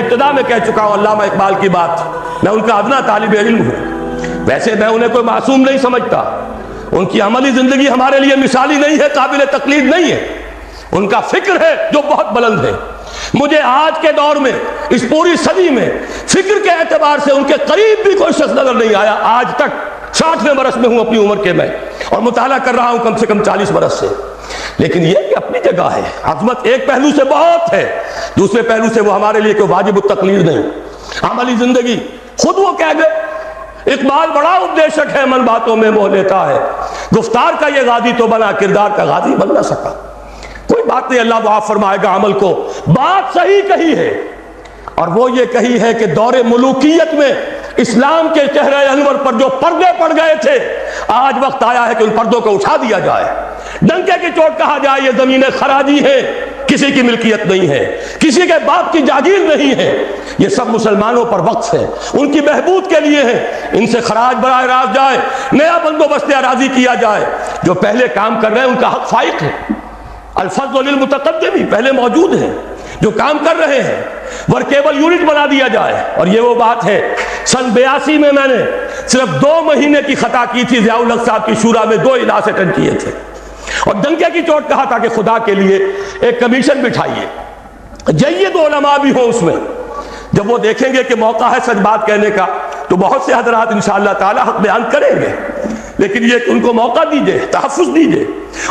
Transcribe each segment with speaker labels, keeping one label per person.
Speaker 1: ابتدا میں کہہ چکا ہوں علامہ اقبال کی بات، میں ان کا ادنا طالب علم ہوں، ویسے میں انہیں کوئی معصوم نہیں سمجھتا، ان کی عملی زندگی ہمارے لیے مثالی نہیں ہے، قابل تقلید نہیں ہے، ان کا فکر ہے جو بہت بلند ہے۔ مجھے آج کے دور میں اس پوری صدی میں فکر کے اعتبار سے ان کے قریب بھی کوئی شخص نظر نہیں آیا آج تک۔ 60ویں برس میں ہوں اپنی عمر کے میں، اور مطالعہ کر رہا ہوں کم سے کم 40 برس سے، لیکن یہ کہ اپنی جگہ ہے، عظمت ایک پہلو سے بہت ہے، دوسرے پہلو سے وہ ہمارے لیے کوئی واجب التقلید نہیں۔ عملی زندگی خود وہ کہہ گئے، اقبال بڑا اپدیشک ہے، من باتوں میں موہ لیتا ہے، گفتار کا یہ غازی تو بنا، کردار کا غازی بن نہ سکا۔ کوئی بات نہیں، اللہ معاف فرمائے گا عمل کو۔ بات صحیح کہی ہے، اور وہ یہ کہی ہے کہ دور ملوکیت میں اسلام کے چہرے انور پر جو پردے پڑ گئے تھے، آج وقت آیا ہے کہ ان پردوں کو اٹھا دیا جائے، ڈنکے کی چوٹ کہا جائے یہ زمینیں خراجی ہیں، کسی کی ملکیت نہیں ہے، کسی کے باپ کی جاگیر نہیں ہے، یہ سب مسلمانوں پر وقف ہے، ان کی بہبود کے لیے ہے، ان سے خراج براہ راست جائے، نیا بندوبست اراضی کیا جائے۔ جو پہلے کام کر رہے ہیں ان کا حق فائق ہے، الفضل للمتقدم پہلے موجود ہیں، جو کام کر رہے ہیں ورکیبل یونٹ بنا دیا جائے۔ اور یہ وہ بات ہے، سن 82 میں میں نے صرف 2 مہینے کی خطا کی تھی، ضیاء الحق صاحب کی شورا میں 2 اجلاس اٹینڈ کیے تھے، اور ڈنکے کی چوٹ کہا تھا کہ خدا کے لیے ایک کمیشن بٹھائیے، جید علماء بھی ہوں اس میں، جب وہ دیکھیں گے کہ موقع ہے سچ بات کہنے کا تو بہت سے حضرات انشاءاللہ تعالی حق بیان کریں گے، لیکن یہ کہ ان کو موقع دیجئے، تحفظ دیجئے،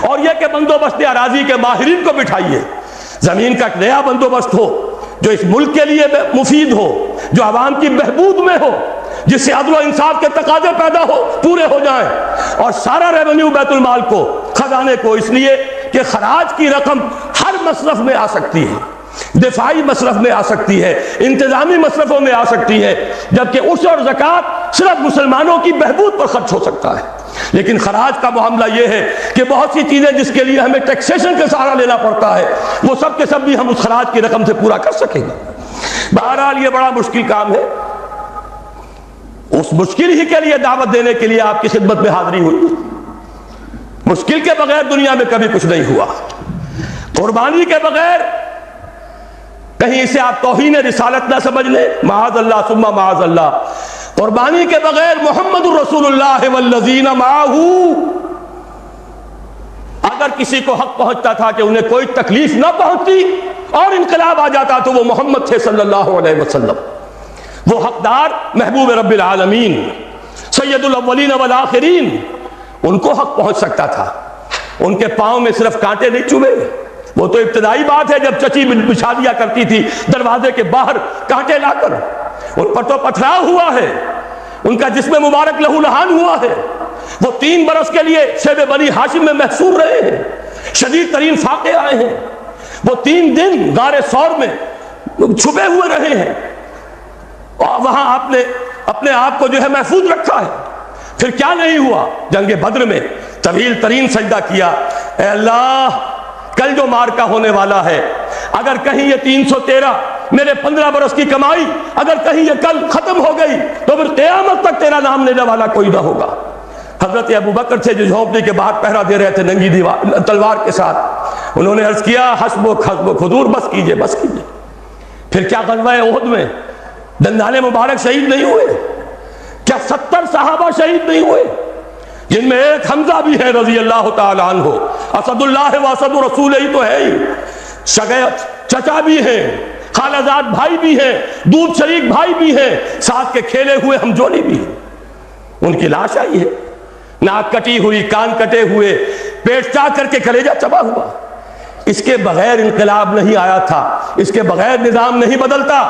Speaker 1: اور یہ کہ بندوبست اراضی کے ماہرین کو بٹھائیے، زمین کا ایک نیا بندوبست ہو جو اس ملک کے لیے مفید ہو، جو عوام کی بہبود میں ہو، جس سے عدل و انصاف کے تقاضے پیدا ہو، پورے ہو جائیں، اور سارا ریونیو بیت المال کو، خزانے کو، اس لیے کہ خراج کی رقم ہر مصرف میں آ سکتی ہے، دفاعی مصرف میں آ سکتی ہے، انتظامی مصرفوں میں آ سکتی ہے، جبکہ عشر اور زکوٰۃ صرف مسلمانوں کی بہبود پر خرچ ہو سکتا ہے۔ لیکن خراج کا معاملہ یہ ہے کہ بہت سی چیزیں جس کے لیے ہمیں ٹیکسیشن کا سہارا لینا پڑتا ہے، وہ سب کے سب بھی ہم اس خراج کی رقم سے پورا کر سکیں گے۔ بہرحال یہ بڑا مشکل کام ہے، اس مشکل ہی کے لیے دعوت دینے کے لیے آپ کی خدمت میں حاضری ہوئی۔ مشکل کے بغیر دنیا میں کبھی کچھ نہیں ہوا، قربانی کے بغیر کہیں اسے آپ توہین رسالت نہ سمجھ لیں، معاذ اللہ ثم معاذ اللہ، قربانی کے بغیر محمد الرسول اللہ والذین معہ، اگر کسی کو حق پہنچتا تھا کہ انہیں کوئی تکلیف نہ پہنچتی اور انقلاب آ جاتا تو وہ محمد تھے صلی اللہ علیہ وسلم، وہ حقدار محبوب رب العالمین سید الاولین والآخرین، ان کو حق پہنچ سکتا تھا، ان کے پاؤں میں صرف کانٹے نہیں چبھے، وہ تو ابتدائی بات ہے جب چچی بچھا دیا کرتی تھی دروازے کے باہر کانٹے لا کر، ان پر تو پتھراؤ ہوا ہے، ان کا جسم مبارک لہو لہان ہوا ہے، وہ 3 برس کے لیے شیب بنی ہاشم میں محصور رہے ہیں، شدید ترین فاقے آئے ہیں، وہ 3 دن غار ثور میں چھپے ہوئے رہے ہیں، اور وہاں آپ نے اپنے آپ کو جو ہے محفوظ رکھا ہے۔ پھر کیا نہیں ہوا، جنگ بدر میں طویل ترین سجدہ کیا، اے اللہ کل جو مارکا ہونے والا ہے، اگر کہیں یہ 313 میرے 15 برس کی کمائی اگر کہیں یہ کل ختم ہو گئی تو پھر قیامت تک تیرا نام لینے والا کوئی نہ ہوگا۔ حضرت ابو بکر تھے جو جھونپڑی کے باہر پہرا دے رہے تھے ننگی تلوار کے ساتھ، انہوں نے عرض کیا حسبک حضور، بس کیجئے بس کیجئے۔ پھر کیا غزوہ احد میں دندان مبارک شہید نہیں ہوئے؟ کیا 70 صحابہ شہید نہیں ہوئے؟ جن میں ایک حمزہ بھی ہے رضی اللہ تعالیٰ عنہ، اسد اللہ و اسد رسول ہی تو ہے ہی، شگیت چچا بھی ہیں، خالہ زاد بھائی بھی ہیں، دودھ شریک بھائی بھی ہیں، ساتھ کے کھیلے ہوئے ہم جولی بھی ہیں، ان کی لاش آئی ہے، ناک کٹی ہوئی، کان کٹے ہوئے، پیٹ چاک کر کے کلیجہ چبا ہوا۔ اس کے بغیر انقلاب نہیں آیا تھا، اس کے بغیر نظام نہیں بدلتا۔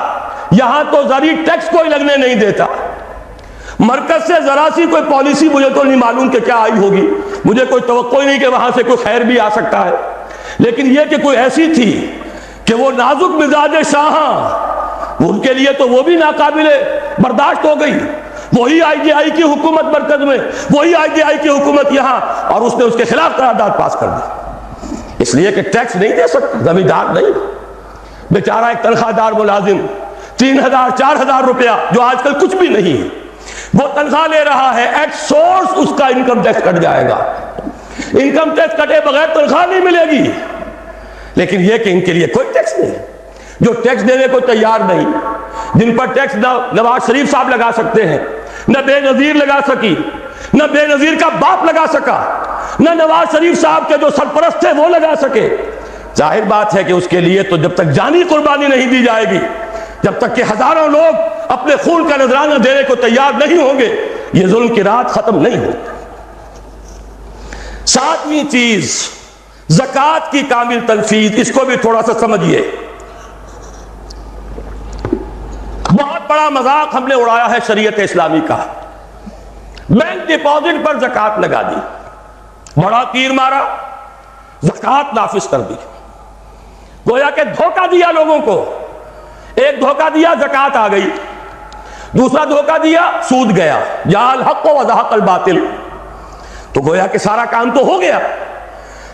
Speaker 1: یہاں تو زرعی ٹیکس کوئی لگنے نہیں دیتا، مرکز سے ذرا سی کوئی پالیسی مجھے تو نہیں معلوم کہ کیا آئی ہوگی، مجھے کوئی توقع نہیں کہ وہاں سے کوئی خیر بھی آ سکتا ہے، لیکن یہ کہ کوئی ایسی تھی کہ وہ نازک مزاج شاہاں، ان کے لیے تو وہ بھی ناقابل برداشت ہو گئی۔ وہی آئی جے آئی کی حکومت مرکز میں، وہی آئی جے آئی کی حکومت یہاں، اور اس نے اس کے خلاف قرارداد پاس کر دی، اس لیے کہ ٹیکس نہیں دے سکتا، زمیندار نہیں، بیچارہ ایک تنخواہ دار ملازم 3000 4000 روپیہ جو آج کل کچھ بھی نہیں ہے، وہ تنخواہ لے رہا ہے، ایٹ سورس اس کا انکم ٹیکس کٹ جائے گا، انکم ٹیکس کٹے بغیر تنخواہ نہیں ملے گی۔ لیکن یہ کہ ان کے لیے کوئی ٹیکس نہیں، جو ٹیکس دینے کو تیار نہیں، جن پر ٹیکس نواز شریف صاحب لگا سکتے ہیں، نہ بے نظیر لگا سکی، نہ بے نظیر کا باپ لگا سکا، نہ نواز شریف صاحب کے جو سرپرست تھے وہ لگا سکے، ظاہر بات ہے کہ اس کے لیے تو جب تک جانی قربانی نہیں دی جائے گی، جب تک کہ ہزاروں لوگ اپنے خون کا نذرانہ دینے کو تیار نہیں ہوں گے، یہ ظلم کی رات ختم نہیں ہوگی۔ ساتویں چیز، زکوٰۃ کی کامل تنفیذ، اس کو بھی تھوڑا سا سمجھیے۔ بہت بڑا مذاق ہم نے اڑایا ہے شریعت اسلامی کا، بینک ڈپازٹ پر زکوٰۃ لگا دی، بڑا تیر مارا، زکوٰۃ نافذ کر دی، گویا کہ دھوکہ دیا لوگوں کو۔ ایک دھوکہ دیا زکوٰۃ آ گئی، دوسرا دھوکہ دیا سود گیا، جاء الحق وزهق الباطل، تو گویا کہ سارا کام تو ہو گیا،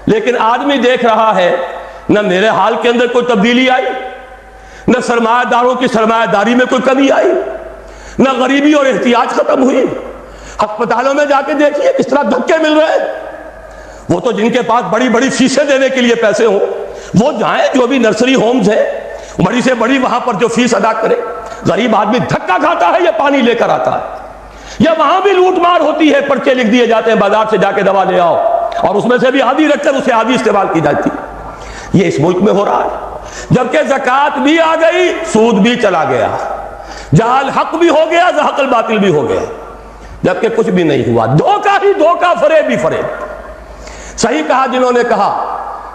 Speaker 1: لیکن آدمی دیکھ رہا ہے نہ میرے حال کے اندر کوئی تبدیلی آئی، نہ سرمایہ داروں کی سرمایہ داری میں کوئی کمی آئی، نہ غریبی اور احتیاج ختم ہوئی۔ ہسپتالوں میں جا کے دیکھیے کس طرح دھکے مل رہے ہیں۔ وہ تو جن کے پاس بڑی بڑی فیسیں دینے کے لیے پیسے ہوں وہ جائیں، جو بھی نرسری ہومز ہیں بڑی سے بڑی وہاں پر جو فیس ادا کرے۔ غریب آدمی دھکا کھاتا ہے یا پانی لے کر آتا ہے، یا وہاں بھی لوٹ مار ہوتی ہے، پرچے لکھ دیے جاتے ہیں بازار سے جا کے دوا لے آؤ، اور اس میں سے بھی آدھی رکھ کر اسے آدھی استعمال کی جاتی ہے۔ یہ اس ملک میں ہو رہا ہے، جبکہ زکوٰۃ بھی آ گئی، سود بھی چلا گیا، جاء الحق بھی ہو گیا، زهق الباطل بھی ہو گیا، جبکہ کچھ بھی نہیں ہوا، دھوکہ ہی دھوکہ، فریب ہی فریب۔ صحیح کہا جنہوں نے کہا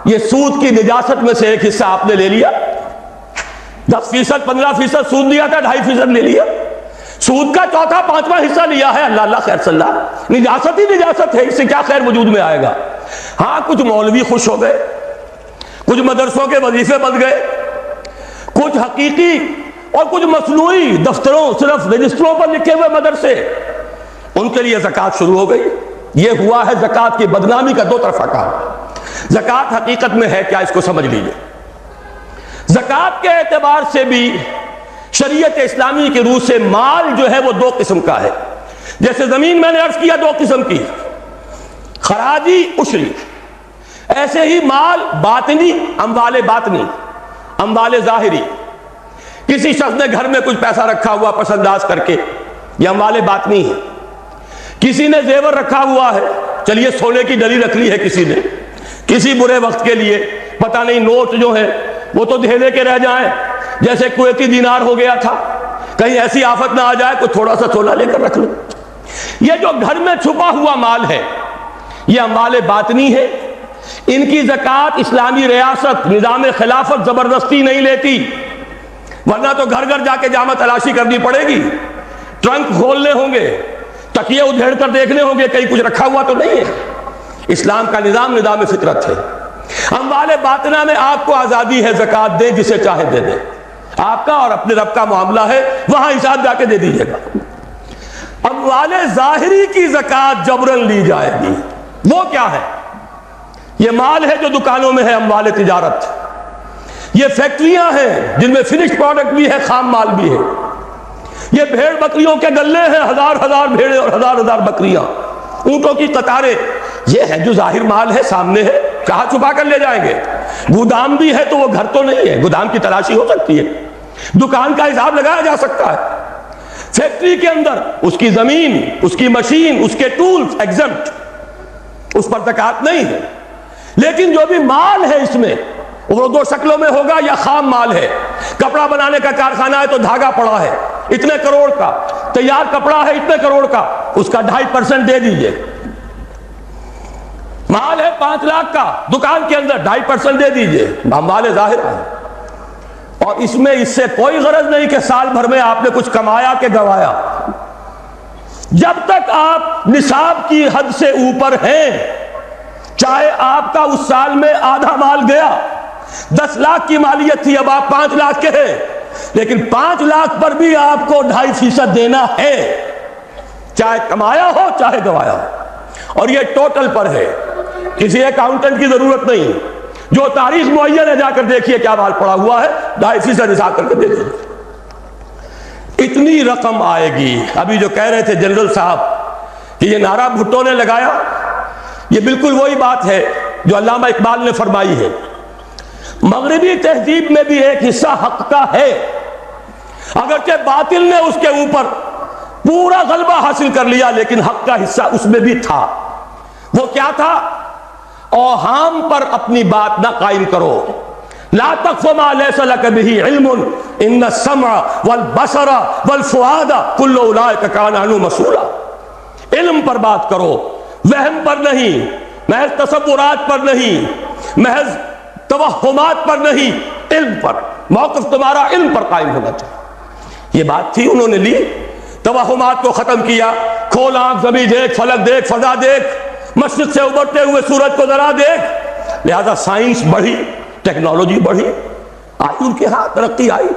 Speaker 1: یہ سود کی نجاست میں سے ایک حصہ آپ نے لے لیا، 10%، 15% سود لیا تھا، 2.5% لے لیا، سود کا چوتھا پانچواں حصہ لیا ہے، اللہ اللہ خیر صلی اللہ، نجاست ہی نجاست ہے، اس سے کیا خیر وجود میں آئے گا۔ ہاں کچھ مولوی خوش ہو گئے، کچھ مدرسوں کے وظیفے بن گئے، کچھ حقیقی اور کچھ مصنوعی دفتروں صرف رجسٹروں پر لکھے ہوئے مدرسے، ان کے لیے زکوٰۃ شروع ہو گئی۔ یہ ہوا ہے زکوٰۃ کی بدنامی کا دو طرفہ کام۔ زکوٰۃ حقیقت میں ہے کیا، اس کو سمجھ لیجئے۔ زکوٰۃ کے اعتبار سے بھی شریعت اسلامی کے روح سے مال جو ہے وہ دو قسم کا ہے۔ جیسے زمین میں نے عرض کیا دو قسم کی، خراجی، عشری، ایسے ہی مال باطنی، اموال باطنی، اموال ظاہری۔ کسی شخص نے گھر میں کچھ پیسہ رکھا ہوا پس انداز کر کے، یہ اموال باطنی ہے۔ کسی نے زیور رکھا ہوا ہے، چلیے سونے کی ڈلی رکھ لی ہے کسی نے، کسی برے وقت کے لیے، پتہ نہیں نوٹ جو ہے وہ تو دھیلے کے رہ جائیں، جیسے کویتی دینار ہو گیا تھا، کہیں ایسی آفت نہ آ جائے کوئی تھوڑا سا سونا لے کر رکھ لو۔ یہ جو گھر میں چھپا ہوا مال ہے یہ اموال باطنی ہے، ان کی زکوٰۃ اسلامی ریاست نظام خلافت زبردستی نہیں لیتی، ورنہ تو گھر گھر جا کے جامع تلاشی کرنی پڑے گی، ٹرنک کھولنے ہوں گے، تکیے ادھیڑ کر دیکھنے ہوں گے کہیں کچھ رکھا ہوا تو نہیں ہے۔ اسلام کا نظام نظام فطرت ہے۔ اموال باطنہ میں آپ کو آزادی ہے، زکوٰۃ دیں جسے چاہے دے دیں، آپ کا اور اپنے رب کا معاملہ ہے، وہاں حساب جا کے دے دیجیے گا۔ اموال ظاہری کی زکوٰۃ جبرن لی جائے گی۔ وہ کیا ہے؟ یہ مال ہے جو دکانوں میں ہے، اموال تجارت، یہ فیکٹریاں ہیں جن میں فنشڈ پروڈکٹ بھی ہے، خام مال بھی ہے، یہ بھیڑ بکریوں کے گلے ہیں، ہزار ہزار بھیڑیں اور ہزار ہزار بکریاں، اونٹوں کی قطاریں، یہ ہے جو ظاہر مال ہے، سامنے ہے، کہاں چھپا کر لے جائیں گے؟ گودام بھی ہے تو وہ گھر تو نہیں ہے، گودام کی تلاشی ہو سکتی ہے، دکان کا حساب لگایا جا سکتا ہے۔ فیکٹری کے اندر اس کی زمین، اس کی مشین، اس کے ٹولز ایگزمپٹ، اس پر زکوٰۃ نہیں ہے۔ لیکن جو بھی مال ہے اس میں وہ دو شکلوں میں ہوگا، یا خام مال ہے، کپڑا بنانے کا کارخانہ ہے تو دھاگا پڑا ہے اتنے کروڑ کا، تیار کپڑا ہے اتنے کروڑ کا، اس کا 2.5% دے دیجئے۔ مال ہے 5 لاکھ کا دکان کے اندر، 2.5% دے دیجئے، اموال ظاہر ہے۔ اور اس میں اس سے کوئی غرض نہیں کہ سال بھر میں آپ نے کچھ کمایا کہ گوایا، جب تک آپ نصاب کی حد سے اوپر ہیں، چاہے آپ کا اس سال میں آدھا مال گیا، 10 لاکھ کی مالیت تھی، اب آپ 5 لاکھ کے ہیں، لیکن 5 لاکھ پر بھی آپ کو 2.5% دینا ہے، چاہے کمایا ہو چاہے گوایا ہو۔ اور یہ ٹوٹل پر ہے، کسی اکاؤنٹنٹ کی ضرورت نہیں، جو تاریخ معین ہے جا کر دیکھیے کیا مال پڑا ہوا ہے، 2.5% حساب کر کے دے دیجیے۔ اتنی رقم آئے گی۔ ابھی جو کہہ رہے تھے جنرل صاحب کہ یہ نعرہ بھٹو نے لگایا، یہ بالکل وہی بات ہے جو علامہ اقبال نے فرمائی ہے۔ مغربی تہذیب میں بھی ایک حصہ حق کا ہے، اگرچہ باطل نے اس کے اوپر پورا غلبہ حاصل کر لیا لیکن حق کا حصہ اس میں بھی تھا۔ وہ کیا تھا؟ اوہام پر اپنی بات نہ قائم کرو۔ لا تقف ما ليس لك به علم ان السمع والبصر والفؤاد كل اولئك كان عنه مسؤولا۔ علم پر بات کرو، وہم پر نہیں، محض تصورات پر نہیں، محض توہمات پر نہیں، علم پر۔ موقف تمہارا علم پر قائم ہونا چاہیے۔ یہ بات تھی، انہوں نے لی، توہمات کو ختم کیا۔ کھول آنکھ، زمین دیکھ، فلک دیکھ، فضا دیکھ، مشرق سے ابھرتے ہوئے سورج کو ذرا دیکھ۔ لہذا سائنس بڑھی، ٹیکنالوجی بڑھی، آئی ان کے ہاتھ، ترقی آئی۔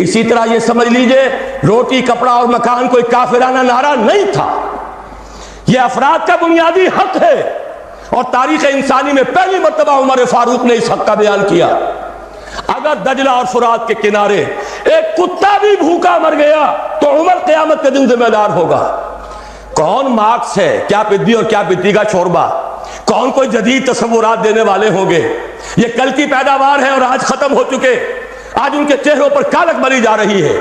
Speaker 1: اسی طرح یہ سمجھ لیجئے روٹی، کپڑا اور مکان کوئی کافرانہ نعرہ نہیں تھا، یہ افراد کا بنیادی حق ہے، اور تاریخ انسانی میں پہلی مرتبہ عمر فاروق نے اس حق کا بیان کیا۔ اگر دجلہ اور فرات کے کنارے ایک کتا بھی بھوکا مر گیا تو عمر قیامت کے دن ذمہ دار ہوگا۔ کون مارکس ہے، کیا پدی اور کیا پتی کا شوربہ، کون کوئی جدید تصورات دینے والے ہوں گے؟ یہ کل کی پیداوار ہے اور آج ختم ہو چکے، آج ان کے چہروں پر کالک بری جا رہی ہے،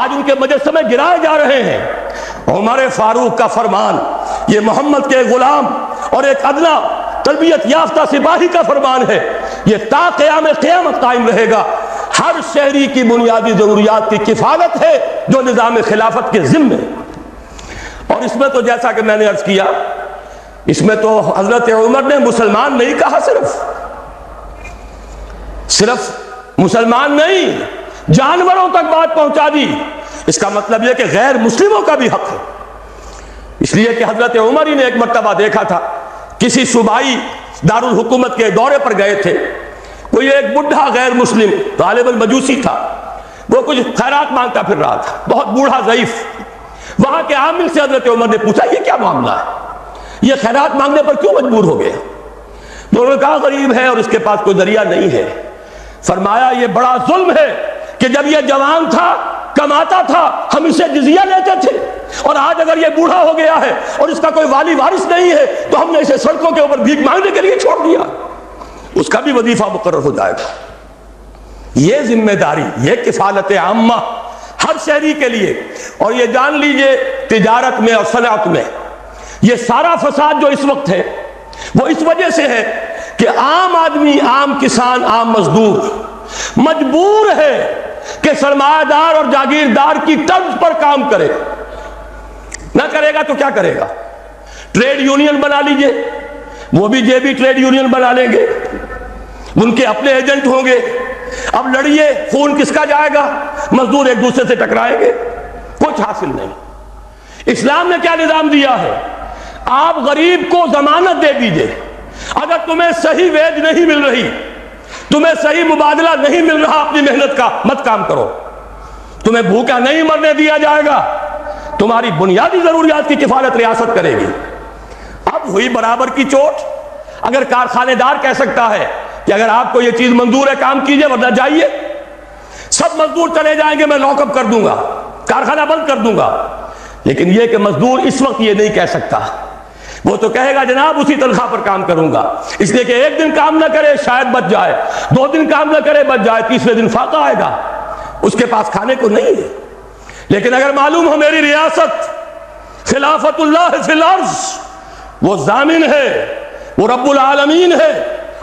Speaker 1: آج ان کے مجسمے گرائے جا رہے ہیں۔ عمر فاروق کا فرمان یہ محمد کے غلام اور ایک ادنا تربیت یافتہ سپاہی کا فرمان ہے، یہ تا قیام قیامت قائم رہے گا۔ ہر شہری کی بنیادی ضروریات کی کفالت ہے جو نظام خلافت کے ذمہ ہے۔ اور اس میں تو جیسا کہ میں نے عرض کیا، اس میں تو حضرت عمر نے مسلمان نہیں کہا، صرف مسلمان نہیں، جانوروں تک بات پہنچا دی۔ اس کا مطلب یہ کہ غیر مسلموں کا بھی حق ہے۔ اس لیے کہ حضرت عمر ہی نے ایک مرتبہ دیکھا تھا، کسی صوبائی دارالحکومت کے دورے پر گئے تھے، کوئی ایک بڈھا غیر مسلم غالباً مجوسی تھا، وہ کچھ خیرات مانگتا پھر رہا تھا، بہت بوڑھا ضعیف۔ وہاں کے عامل سے حضرت عمر نے پوچھا یہ کیا معاملہ ہے، یہ خیرات مانگنے پر کیوں مجبور ہو گیا؟ انہوں نے کہا غریب ہے اور اس کے پاس کوئی ذریعہ نہیں ہے۔ فرمایا یہ بڑا ظلم ہے کہ جب یہ جوان تھا، کماتا تھا، ہم اسے جزیہ لیتے تھے، اور آج اگر یہ بوڑھا ہو گیا ہے اور اس کا کوئی والی وارث نہیں ہے تو ہم نے اسے سڑکوں کے اوپر بھیک مانگنے کے لیے چھوڑ دیا، اس کا بھی وظیفہ مقرر ہو جائے گا۔ یہ ذمہ داری، یہ کفالت عامہ ہر شہری کے لیے۔ اور یہ جان لیجئے تجارت میں اور صنعت میں یہ سارا فساد جو اس وقت ہے وہ اس وجہ سے ہے کہ عام آدمی، عام کسان، عام مزدور مجبور ہے کہ سرمایہ دار اور جاگیردار کی طرز پر کام کرے۔ نہ کرے گا تو کیا کرے گا؟ ٹریڈ یونین بنا لیجئے، وہ بھی جیبی ٹریڈ یونین بنا لیں گے، ان کے اپنے ایجنٹ ہوں گے۔ اب لڑیے، خون کس کا جائے گا؟ مزدور ایک دوسرے سے ٹکرائیں گے، کچھ حاصل نہیں۔ اسلام نے کیا نظام دیا ہے؟ آپ غریب کو ضمانت دے دیجئے، اگر تمہیں صحیح ویج نہیں مل رہی، تمہیں صحیح مبادلہ نہیں مل رہا اپنی محنت کا، مت کام کرو، تمہیں بھوکا نہیں مرنے دیا جائے گا، تمہاری بنیادی ضروریات کی کفالت ریاست کرے گی۔ اب ہوئی برابر کی چوٹ۔ اگر کارخانے دار کہہ سکتا ہے کہ اگر آپ کو یہ چیز منظور ہے کام کیجئے ورنہ جائیے، سب مزدور چلے جائیں گے، میں لاک اپ کر دوں گا، کارخانہ بند کر دوں گا، لیکن یہ کہ مزدور اس وقت یہ نہیں کہہ سکتا، وہ تو کہے گا جناب اسی تنخواہ پر کام کروں گا، اس لیے کہ ایک دن کام نہ کرے شاید بچ جائے، 2 دن کام نہ کرے بچ جائے، تیسرے دن فاقہ آئے گا، اس کے پاس کھانے کو نہیں ہے۔ لیکن اگر معلوم ہو میری ریاست خلافت اللہ فی الارض، وہ ضامن ہے، وہ رب العالمین ہے،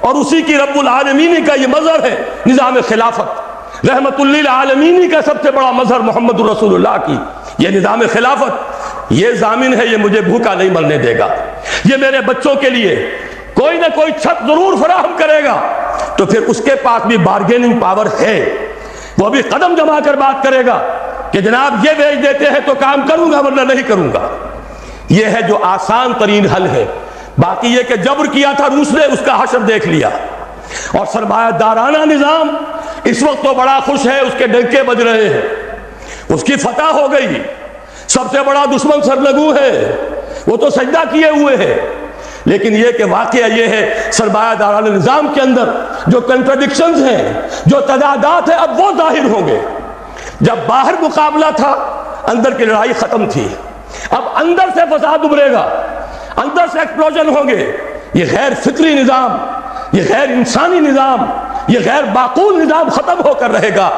Speaker 1: اور اسی کی رب العالمین کا یہ مظہر ہے نظام خلافت، رحمت للعالمین کا سب سے بڑا مظہر محمد الرسول اللہ کی یہ نظام خلافت، یہ ضامن ہے، یہ مجھے بھوکا نہیں مرنے دے گا، یہ میرے بچوں کے لیے کوئی نہ کوئی چھت ضرور فراہم کرے گا، تو پھر اس کے پاس بھی بارگیننگ پاور ہے، وہ بھی قدم جما کر بات کرے گا کہ جناب یہ بیچ دیتے ہیں تو کام کروں گا ورنہ نہیں کروں گا۔ یہ ہے جو آسان ترین حل ہے۔ باقی یہ کہ جبر کیا تھا روس نے، اس کا حشر دیکھ لیا، اور سرمایہ دارانہ نظام اس وقت تو بڑا خوش ہے، اس کے ڈنکے بج رہے ہیں، اس کی فتح ہو گئی، سب سے بڑا دشمن سرنگو ہے، وہ تو سجدہ کیے ہوئے ہے۔ لیکن یہ کہ واقعہ یہ ہے سرمایہ دارانہ نظام کے اندر جو کنٹرڈکشنز ہیں، جو تضادات ہیں، اب وہ ظاہر ہوں گے۔ جب باہر مقابلہ تھا، اندر کی لڑائی ختم تھی، اب اندر سے فساد ابھرے گا، اندر سے ایکسپلوژن ہوں گے۔ یہ غیر فطری نظام، یہ غیر انسانی نظام، یہ غیر معقول نظام ختم ہو کر رہے گا۔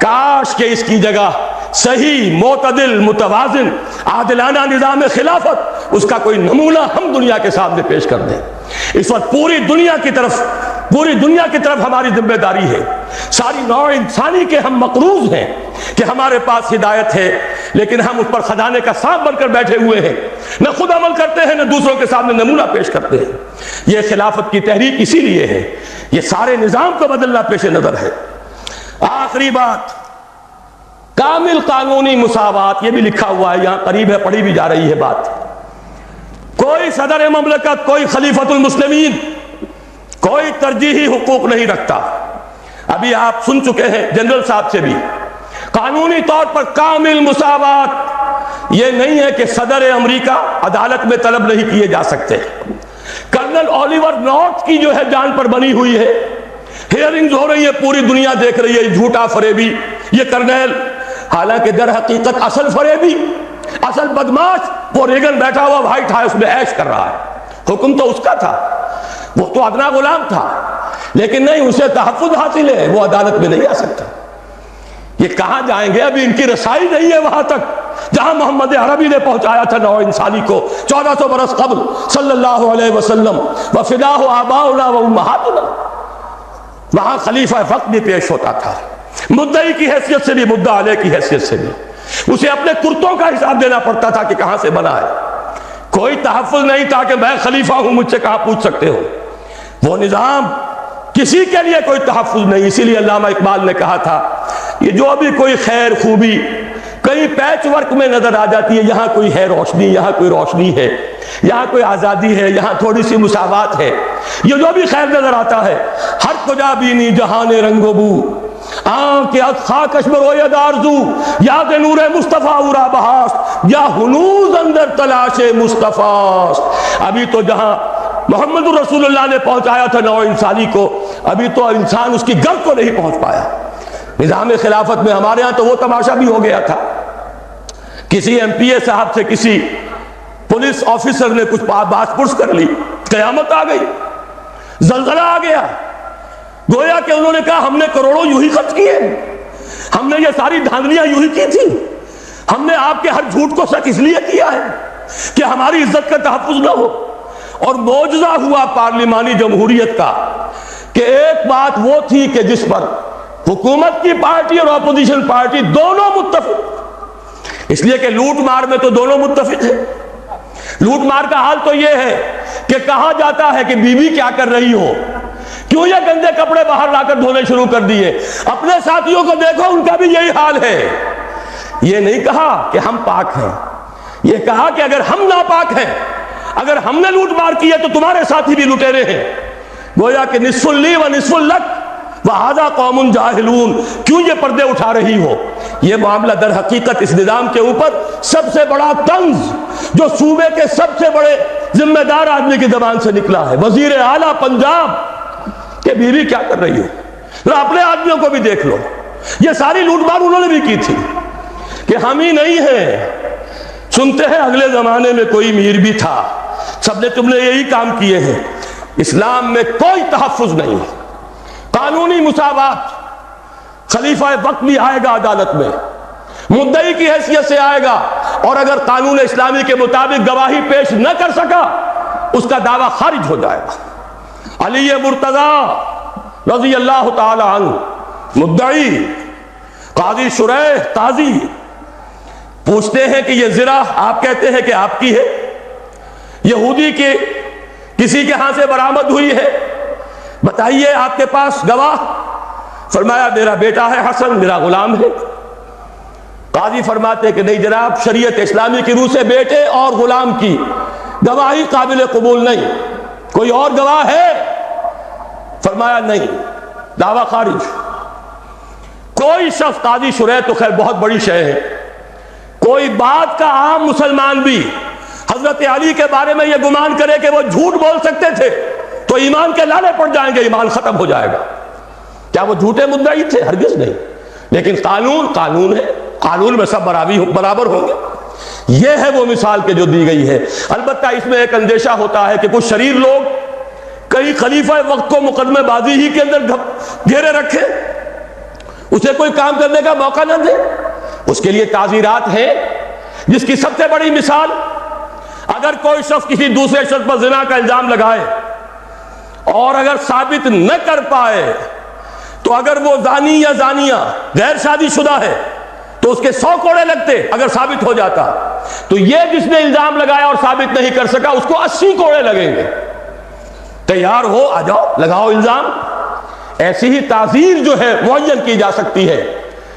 Speaker 1: کاش کہ اس کی جگہ صحیح معتدل متوازن عادلانہ نظام خلافت، اس کا کوئی نمونہ ہم دنیا کے سامنے پیش کر دیں۔ اس وقت پوری دنیا کی طرف ہماری ذمہ داری ہے، ساری نوع انسانی کے ہم مقروض ہیں کہ ہمارے پاس ہدایت ہے، لیکن ہم اس پر خزانے کا سانپ بن کر بیٹھے ہوئے ہیں، نہ خود عمل کرتے ہیں نہ دوسروں کے سامنے نمونہ پیش کرتے ہیں۔ یہ خلافت کی تحریک اسی لیے ہے، یہ سارے نظام کو بدلنا پیش نظر ہے۔ آخری بات، کامل قانونی مساوات، یہ بھی لکھا ہوا ہے یہاں قریب ہے، پڑھی بھی جا رہی ہے بات۔ کوئی صدر مملکت، کوئی خلیفۃ المسلمین کوئی ترجیحی حقوق نہیں رکھتا۔ ابھی آپ سن چکے ہیں جنرل صاحب سے بھی، قانونی طور پر کامل مساوات یہ نہیں ہے کہ صدر امریکہ عدالت میں طلب نہیں کیے جا سکتے۔ کرنل اولیور نارتھ کی جو ہے جان پر بنی ہوئی ہے، ہیئرنگز ہو رہی ہے، پوری دنیا دیکھ رہی ہے، جھوٹا فریبی یہ کرنل، حالانکہ در حقیقت اصل فریبی، اصل بدماش وہ ریگن بیٹھا ہوا وائٹ ہاؤس میں عیش کر رہا ہے۔ حکم تو اس کا تھا، وہ تو ادنا غلام تھا، لیکن نہیں، اسے تحفظ حاصل ہے، وہ عدالت میں نہیں آ سکتا۔ یہ کہاں جائیں گے؟ ابھی ان کی رسائی نہیں ہے وہاں تک جہاں محمد عربی نے پہنچایا تھا نوع انسانی کو 1400 برس قبل صلی اللہ علیہ وسلم۔ وفداہ آباؤنا و امہاتنا، وہاں خلیفہ وقت بھی پیش ہوتا تھا، مدعی کی حیثیت سے بھی، مدعا علیہ کی حیثیت سے بھی، اسے اپنے کرتوں کا حساب دینا پڑتا تھا کہ کہاں سے بنا ہے۔ کوئی تحفظ نہیں تھا کہ میں خلیفہ ہوں، مجھ سے کہاں پوچھ سکتے ہو۔ وہ نظام، کسی کے لیے کوئی تحفظ نہیں۔ اسی لیے علامہ اقبال نے کہا تھا، یہ جو بھی کوئی خیر خوبی کئی پیچ ورک میں نظر آ جاتی ہے، یہاں کوئی ہے روشنی، یہاں کوئی روشنی ہے، یہاں کوئی آزادی ہے، یہاں تھوڑی سی مساوات ہے، یہ جو بھی خیر نظر آتا ہے، ہر کجا بینی جہان رنگ و بو، آنکھ خاک اشبر و ید آرزو، یاد نور مصطفیٰ اورا بہاست، یا ہنوز اندر تلاش مصطفیٰ۔ ابھی تو جہاں محمد رسول اللہ نے پہنچایا تھا نوع انسانی کو، ابھی تو انسان اس کی گرد کو نہیں پہنچ پایا۔ نظام خلافت میں ہمارے ہاں تو وہ تماشا بھی ہو گیا تھا، کسی ایم پی اے صاحب سے کسی پولیس آفیسر نے کچھ بات پرس کر لی، قیامت آ گئی، زلزلہ آ گیا، گویا کہ انہوں نے کہا ہم نے کروڑوں یوں ہی خرچ کیے، ہم نے یہ ساری دھاندلیاں یوں ہی کی تھی، ہم نے آپ کے ہر جھوٹ کو سچ اس لیے کیا ہے کہ ہماری عزت کا تحفظ نہ ہو۔ اور معجزہ ہوا پارلیمانی جمہوریت کا کہ ایک بات وہ تھی کہ جس پر حکومت کی پارٹی اور اپوزیشن پارٹی دونوں متفق، اس لیے کہ لوٹ مار میں تو دونوں متفق ہیں۔ لوٹ مار کا حال تو یہ ہے کہ کہا جاتا ہے کہ بیوی کیا کر رہی ہو، کیوں یہ گندے کپڑے باہر لا کر دھونے شروع کر دیے، اپنے ساتھیوں کو دیکھو ان کا بھی یہی حال ہے۔ یہ نہیں کہا کہ ہم پاک ہیں، یہ کہا کہ اگر ہم ناپاک ہیں، اگر ہم نے لوٹ مار کی ہے تو تمہارے ساتھی بھی لٹیرے ہیں۔ گویا کہ نصف لی و نصف لک وَهَذَا قَوْمٌ جَاهِلُونَ، کیوں یہ پردے اٹھا رہی ہو؟ یہ معاملہ در حقیقت اس نظام کے اوپر سب سے بڑا طنز جو صوبے کے سب سے بڑے ذمہ دار آدمی کی زبان سے نکلا ہے، وزیر اعلیٰ پنجاب، کہ بیوی کیا کر رہی ہو، ذرا اپنے آدمیوں کو بھی دیکھ لو۔ یہ ساری لوٹ مار انہوں نے بھی کی تھی کہ ہم ہی نہیں ہیں، سنتے ہیں اگلے زمانے میں کوئی میر بھی تھا، سب نے تم نے یہی کام کیے ہیں۔ اسلام میں کوئی تحفظ نہیں، قانونی مساوات، خلیفہ وقت بھی آئے گا عدالت میں، مدعی کی حیثیت سے آئے گا، اور اگر قانون اسلامی کے مطابق گواہی پیش نہ کر سکا اس کا دعویٰ خارج ہو جائے گا۔ علی مرتضیٰ رضی اللہ تعالی عنہ مدعی، قاضی شریح قاضی پوچھتے ہیں کہ یہ زرہ آپ کہتے ہیں کہ آپ کی ہے، یہودی کے کسی کے ہاں سے برآمد ہوئی ہے، بتائیے آپ کے پاس گواہ؟ فرمایا میرا بیٹا ہے حسن، میرا غلام ہے۔ قاضی فرماتے ہیں کہ نہیں جناب، شریعت اسلامی کی روح سے بیٹے اور غلام کی گواہی قابل قبول نہیں، کوئی اور گواہ ہے؟ فرمایا نہیں، دعویٰ خارج۔ کوئی شخص، قاضی شریح تو خیر بہت بڑی شے ہے، کوئی بات کا عام مسلمان بھی حضرت علی کے بارے میں یہ گمان کرے کہ وہ جھوٹ بول سکتے تھے تو ایمان کے لالے پڑ جائیں گے، ایمان ختم ہو جائے گا۔ کیا وہ جھوٹے مدعی تھے؟ ہرگز نہیں، لیکن قانون قانون ہے، قانون میں سب برابر ہوں گے۔ یہ ہے وہ مثال کہ جو دی گئی ہے۔ البتہ اس میں ایک اندیشہ ہوتا ہے کہ کچھ شریر لوگ کئی خلیفہ وقت کو مقدمے بازی ہی کے اندر گھیرے رکھے، اسے کوئی کام کرنے کا موقع نہ دے. اس کے لیے تعزیرات ہیں، جس کی سب سے بڑی مثال، اگر کوئی شخص کسی دوسرے شخص پر زنا کا الزام لگائے اور اگر ثابت نہ کر پائے تو اگر وہ زانی یا زانیہ غیر شادی شدہ ہے تو اس کے 100 کوڑے لگتے اگر ثابت ہو جاتا. تو یہ جس نے الزام لگایا اور ثابت نہیں کر سکا اس کو 80 کوڑے لگیں گے. تیار ہو، آ جاؤ، لگاؤ الزام. ایسی ہی تعزیر جو ہے معین کی جا سکتی ہے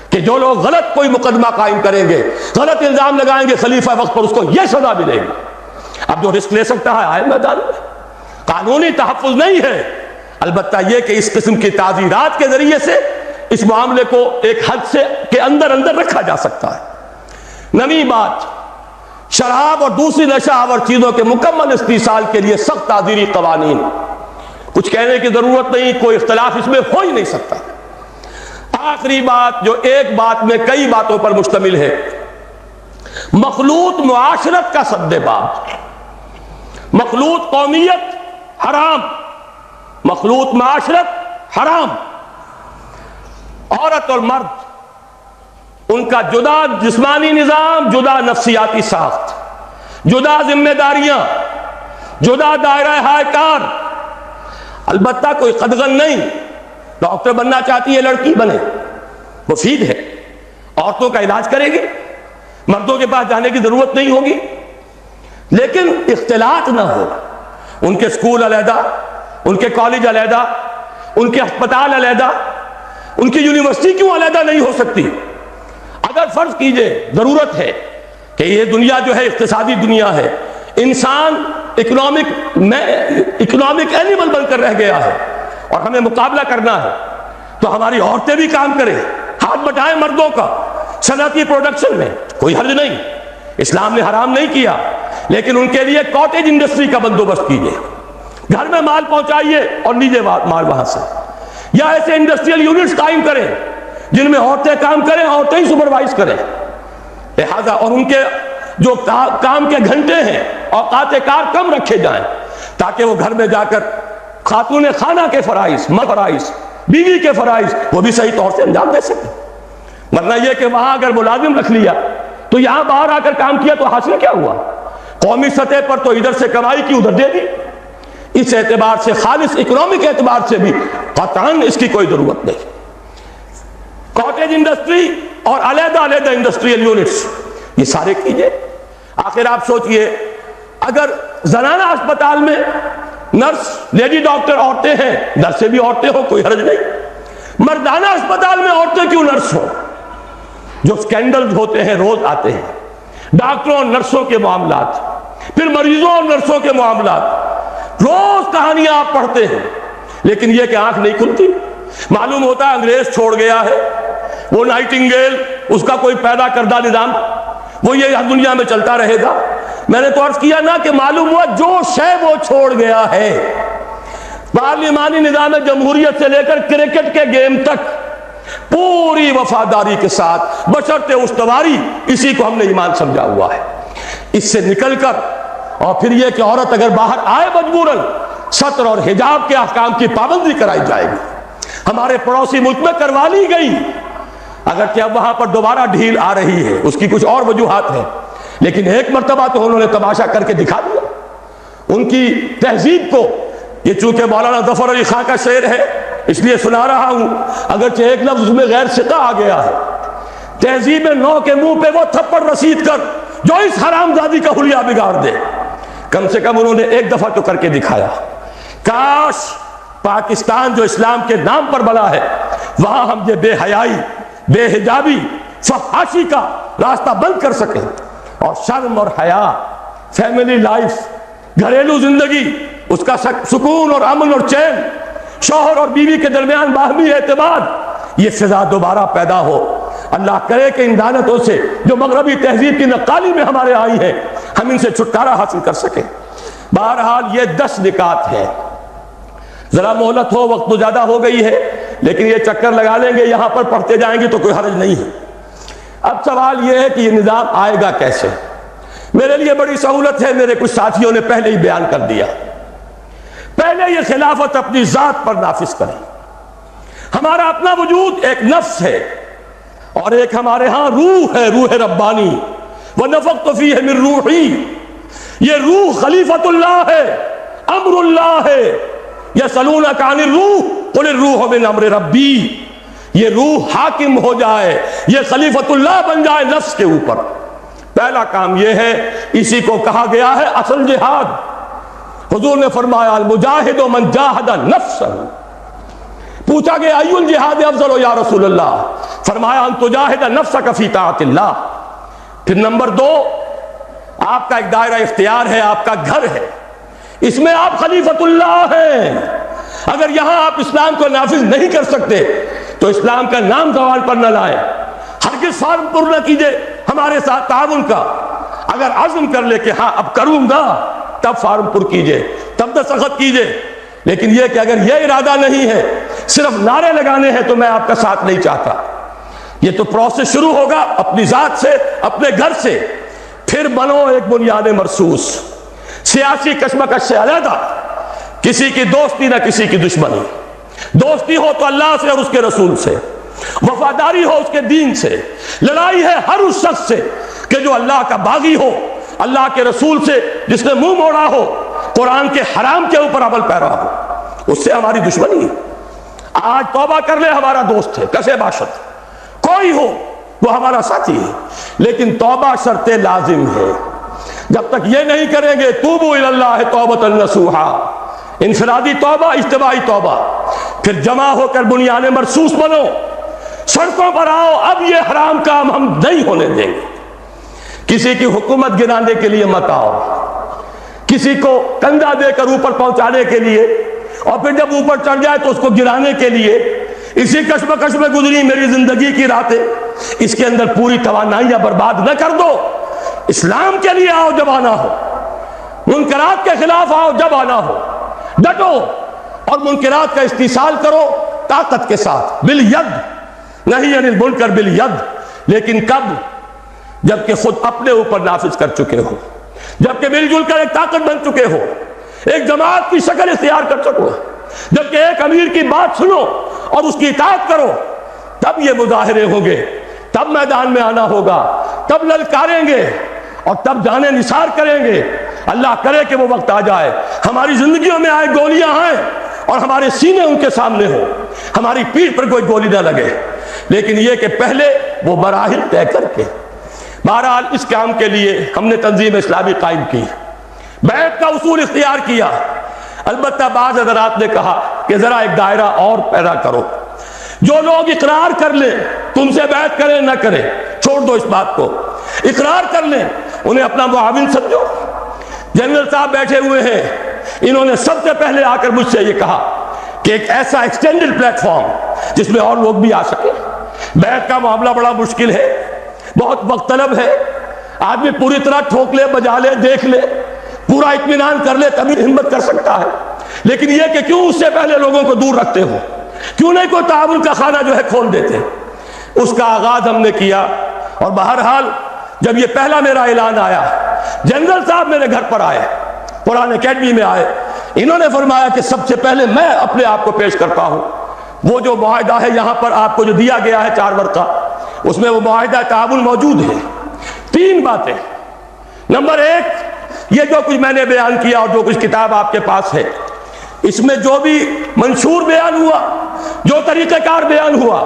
Speaker 1: کہ جو لوگ غلط کوئی مقدمہ قائم کریں گے، غلط الزام لگائیں گے خلیفہ وقت پر، اس کو یہ سزا ملے گی. اب جو رسک لے سکتا ہے آئے میدان میں. قانونی تحفظ نہیں ہے، البتہ یہ کہ اس قسم کی تعزیرات کے ذریعے سے اس معاملے کو ایک حد سے کے اندر رکھا جا سکتا ہے. نویں بات، شراب اور دوسری نشہ آور چیزوں کے مکمل استحصال کے لیے سخت تعزیری قوانین. کچھ کہنے کی ضرورت نہیں، کوئی اختلاف اس میں ہو ہی نہیں سکتا. آخری بات جو ایک بات میں کئی باتوں پر مشتمل ہے، مخلوط معاشرت کا سد باب. مخلوط قومیت حرام، مخلوط معاشرت حرام. عورت اور مرد، ان کا جدا جسمانی نظام، جدا نفسیاتی ساخت، جدا ذمہ داریاں، جدا دائرہ ہائے کار. البتہ کوئی قدغن نہیں. ڈاکٹر بننا چاہتی ہے لڑکی بنے، مفید ہے، عورتوں کا علاج کرے گی، مردوں کے پاس جانے کی ضرورت نہیں ہوگی. لیکن اختلاط نہ ہو. ان کے اسکول علیحدہ، ان کے کالج علیحدہ، ان کے ہسپتال علیحدہ، ان کی یونیورسٹی کیوں علیحدہ نہیں ہو سکتی؟ اگر فرض کیجئے ضرورت ہے کہ یہ دنیا جو ہے اقتصادی دنیا ہے، انسان اکنامک اینیمل بن کر رہ گیا ہے اور ہمیں مقابلہ کرنا ہے، تو ہماری عورتیں بھی کام کریں، ہاتھ بٹائیں مردوں کا صنعتی پروڈکشن میں. کوئی حرج نہیں، اسلام نے حرام نہیں کیا، لیکن ان کے لیے کاٹیج انڈسٹری کا بندوبست کیجئے. گھر میں مال پہنچائیے اور لیجئے مال وہاں سے. یا ایسے انڈسٹریل یونٹس قائم کریں جن میں عورتیں کام کریں، عورتیں ہی سپروائز کریں. لہذا اور ان کے جو کام کے گھنٹے ہیں، اوقات کار کم رکھے جائیں تاکہ وہ گھر میں جا کر خاتون خانہ کے فرائض، فرائض، بیوی کے فرائض وہ بھی صحیح طور سے انجام دے سکیں. ورنہ یہ کہ وہاں اگر ملازم رکھ لیا تو یہاں باہر آ کر کام کیا تو حاصل کیا ہوا؟ قومی سطح پر تو ادھر سے کمائی کی ادھر دے دی. اس اعتبار سے خالص اکنامک اعتبار سے بھی قطعاً اس کی کوئی ضرورت نہیں. کاٹیج انڈسٹری اور علیحدہ انڈسٹریل یونٹس یہ سارے کیجئے. آخر آپ سوچئے، اگر زنانہ اسپتال میں نرس، لیڈی ڈاکٹر عورتیں ہیں، نرسیں بھی عورتیں ہوں، کوئی حرج نہیں. مردانہ اسپتال میں عورتیں کیوں نرس ہوں؟ جو سکینڈل ہوتے ہیں روز آتے ہیں، ڈاکٹروں اور نرسوں کے معاملات، پھر مریضوں اور نرسوں کے معاملات، روز کہانیاں آپ پڑھتے ہیں، لیکن یہ کہ آنکھ نہیں کھلتی. معلوم ہوتا ہے انگریز چھوڑ گیا ہے، وہ نائٹنگیل، اس کا کوئی پیدا کردہ نظام، وہ یہ دنیا میں چلتا رہے گا. میں نے تو عرض کیا نا کہ معلوم ہوا جو شے وہ چھوڑ گیا ہے، پارلیمانی نظام جمہوریت سے لے کر کرکٹ کے گیم تک پوری وفاداری کے ساتھ بشرط استواری، اسی کو ہم نے ایمان سمجھا ہوا ہے. اس سے نکل کر اور پھر یہ کہ عورت اگر باہر آئے مجبوراً، ستر اور حجاب کے احکام کی پابندی کرائی جائے گی. ہمارے پڑوسی ملک میں کروا لی گئی، اگرچہ اب وہاں پر دوبارہ ڈھیل آ رہی ہے، اس کی کچھ اور وجوہات ہیں، لیکن ایک مرتبہ تو انہوں نے تماشا کر کے دکھا دیا. ان کی تہذیب کو، یہ چونکہ مولانا ظفر علی خان کا شعر ہے اس لیے سنا رہا ہوں، اگرچہ ایک لفظ اس میں غیر ثقہ آ گیا ہے، تہذیب نو کے منہ پہ وہ تھپڑ رسید کر جو اس حرامزادی کا حلیہ بگاڑ دے. کم سے کم انہوں نے ایک دفعہ تو کر کے دکھایا. کاش پاکستان جو اسلام کے نام پر بنا ہے، وہاں ہم یہ بے حیائی، بے حجابی، فحاشی کا راستہ بند کر سکیں، اور شرم اور حیا، فیملی لائف، گھریلو زندگی، اس کا سکون اور امن اور چین، شوہر اور بیوی کے درمیان باہمی اعتماد، یہ فضا دوبارہ پیدا ہو. اللہ کرے کہ ان لعنتوں سے جو مغربی تہذیب کی نقالی میں ہمارے آئی ہیں، ہم ان سے چھٹکارا حاصل کر سکیں. بہرحال یہ 10 نکات ہیں. ذرا مہلت ہو، وقت تو زیادہ ہو گئی ہے، لیکن یہ چکر لگا لیں گے، یہاں پر پڑھتے جائیں گے تو کوئی حرج نہیں ہے. اب سوال یہ ہے کہ یہ نظام آئے گا کیسے؟ میرے لیے بڑی سہولت ہے، میرے کچھ ساتھیوں نے پہلے ہی بیان کر دیا. پہلے یہ خلافت اپنی ذات پر نافذ کریں. ہمارا اپنا وجود ایک نفس ہے اور ایک ہمارے ہاں روح ہے، روح ربانی، وَنَفَخْتُ فِيهِ مِن رُوحِي، یہ روح خلیفۃ اللہ ہے، امر اللہ ہے۔ یسألونک عن الروح قل الروح من امر ربی، یہ روح حاکم ہو جائے، یہ خلیفۃ اللہ بن جائے نفس کے اوپر۔ پہلا کام یہ ہے، اسی کو کہا گیا ہے اصل جہاد۔ حضور نے فرمایا المجاہد من جاہد نفسہ، پوچھا گیا ای الجہاد افضل یا رسول اللہ، فرمایا ان تجاہد نفسک فی طاعت اللہ۔ پھر نمبر 2، آپ کا ایک دائرہ اختیار ہے، آپ کا گھر ہے، اس میں آپ خلیفۃ اللہ ہیں۔ اگر یہاں آپ اسلام کو نافذ نہیں کر سکتے تو اسلام کا نام زبان پر نہ لائیں، ہرگز فارم پر نہ کیجئے ہمارے ساتھ تعاون کا۔ اگر عزم کر لے کہ ہاں اب کروں گا، تب فارم پر کیجئے، تب دستخط کیجئے۔ لیکن یہ کہ اگر یہ ارادہ نہیں ہے، صرف نعرے لگانے ہیں، تو میں آپ کا ساتھ نہیں چاہتا۔ یہ تو پروسیس شروع ہوگا اپنی ذات سے، اپنے گھر سے، پھر بنو ایک بنیاد مرصوص، سیاسی کشمکش سے علیحدہ، کسی کی دوستی نہ کسی کی دشمنی۔ دوستی ہو تو اللہ سے اور اس کے رسول سے، وفاداری ہو اس کے دین سے، لڑائی ہے ہر اس شخص سے کہ جو اللہ کا باغی ہو، اللہ کے رسول سے جس نے منہ موڑا ہو، قرآن کے حرام کے اوپر عمل پیرا ہو، اس سے ہماری دشمنی ہے۔ آج توبہ کر لے ہمارا دوست ہے، کسے باشد کوئی ہو وہ ہمارا ساتھی ہے، لیکن توبہ شرط لازم ہے۔ جب تک یہ نہیں کریں گے توبوا الی اللہ توبۃ نصوحا، انفرادی توبہ، اجتماعی توبہ، پھر جمع ہو کر بنیاد مرصوص بنو، سڑکوں پر آؤ، اب یہ حرام کام ہم نہیں ہونے دیں گے۔ کسی کی حکومت گرانے کے لیے مت آؤ، کسی کو کندھا دے کر اوپر پہنچانے کے لیے اور پھر جب اوپر چڑھ جائے تو اس کو گرانے کے لیے۔ اسی کشمکش میں گزری میری زندگی کی راتیں، اس کے اندر پوری توانائیاں برباد نہ کر دو۔ اسلام کے لیے آؤ جب آنا ہو، منکرات کے خلاف آؤ جب آنا ہو، ڈٹو اور منکرات کا استحصال کرو طاقت کے ساتھ، بالید، نہیں عن المنکر بالید۔ لیکن کب؟ جبکہ خود اپنے اوپر نافذ کر چکے ہو، جبکہ مل جل کر ایک طاقت بن چکے ہو، ایک جماعت کی شکل اختیار کر سکو، جبکہ ایک امیر کی بات سنو اور اس کی اطاعت کرو، تب یہ مظاہرے ہوں گے، تب میدان میں آنا ہوگا، تب للکاریں گے اور تب جانے نثار کریں گے۔ اللہ کرے کہ وہ وقت آ جائے، ہماری زندگیوں میں آئے گولیاں آئیں اور ہمارے سینے ان کے سامنے ہو، ہماری پیٹھ پر کوئی گولی نہ لگے، لیکن یہ کہ پہلے وہ مراحل طے کر کے۔ بہرحال اس کام کے لیے ہم نے تنظیم اسلامی قائم کی، بیعت کا اصول اختیار کیا۔ البتہ بعض حضرات نے کہا کہ ذرا ایک دائرہ اور پیدا کرو، جو لوگ اقرار کر لیں، تم سے بیعت کریں نہ کریں، چھوڑ دو اس بات کو، اقرار کر لیں، انہیں اپنا معاون سمجھو۔ جنرل صاحب بیٹھے ہوئے ہیں، انہوں نے سب سے پہلے آ کر مجھ سے یہ کہا کہ ایک ایسا ایکسٹینڈڈ پلیٹ فارم جس میں اور لوگ بھی آ سکیں۔ بیعت کا معاملہ بڑا مشکل ہے، بہت وقت طلب ہے، آدمی پوری طرح ٹھوک لے، بجا لے، دیکھ لے، پورا اطمینان کر لے تبھی ہمت کر سکتا ہے۔ لیکن یہ کہ کیوں اس سے پہلے لوگوں کو دور رکھتے ہو، کیوں نہیں کوئی تعاون کا خانہ جو ہے کھول دیتے۔ اس کا آغاز ہم نے کیا، اور بہرحال جب یہ پہلا میرا اعلان آیا، جنرل صاحب میرے گھر پر آئے، قرآن اکیڈمی میں آئے، انہوں نے فرمایا کہ سب سے پہلے میں اپنے آپ کو پیش کرتا ہوں۔ وہ جو معاہدہ ہے یہاں پر آپ کو جو دیا گیا ہے 4 ورقہ، اس میں وہ معاہدہ تعاون موجود ہے۔ 3 باتیں۔ نمبر 1، یہ جو کچھ میں نے بیان کیا اور جو کچھ کتاب آپ کے پاس ہے، اس میں جو بھی منشور بیان ہوا، جو طریقہ کار بیان ہوا،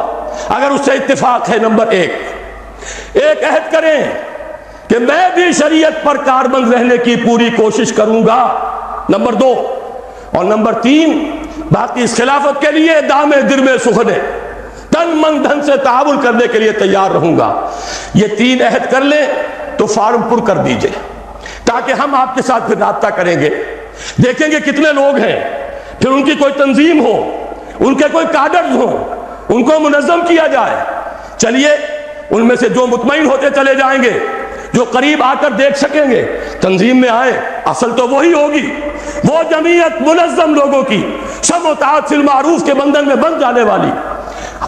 Speaker 1: اگر اس سے اتفاق ہے، نمبر 1 عہد کریں کہ میں بھی شریعت پر کاربند رہنے کی پوری کوشش کروں گا، نمبر 2، اور نمبر 3، باقی اس خلافت کے لیے دام درم سخنے، تن من دھن سے تعاون کرنے کے لیے تیار رہوں گا۔ یہ 3 عہد کر لیں تو فارم پر کر دیجئے، تاکہ ہم آپ کے ساتھ پھر رابطہ کریں گے، دیکھیں گے کتنے لوگ ہیں، پھر ان کی کوئی تنظیم ہو، ان کے کوئی کادرز ہوں، ان کو منظم کیا جائے۔ چلیے ان میں سے جو مطمئن ہوتے چلے جائیں گے، جو قریب آ کر دیکھ سکیں گے، تنظیم میں آئے، اصل تو وہی ہوگی، وہ جمعیت منظم لوگوں کی، سب اطاعت فی المعروف کے بندھن میں بند جانے والی،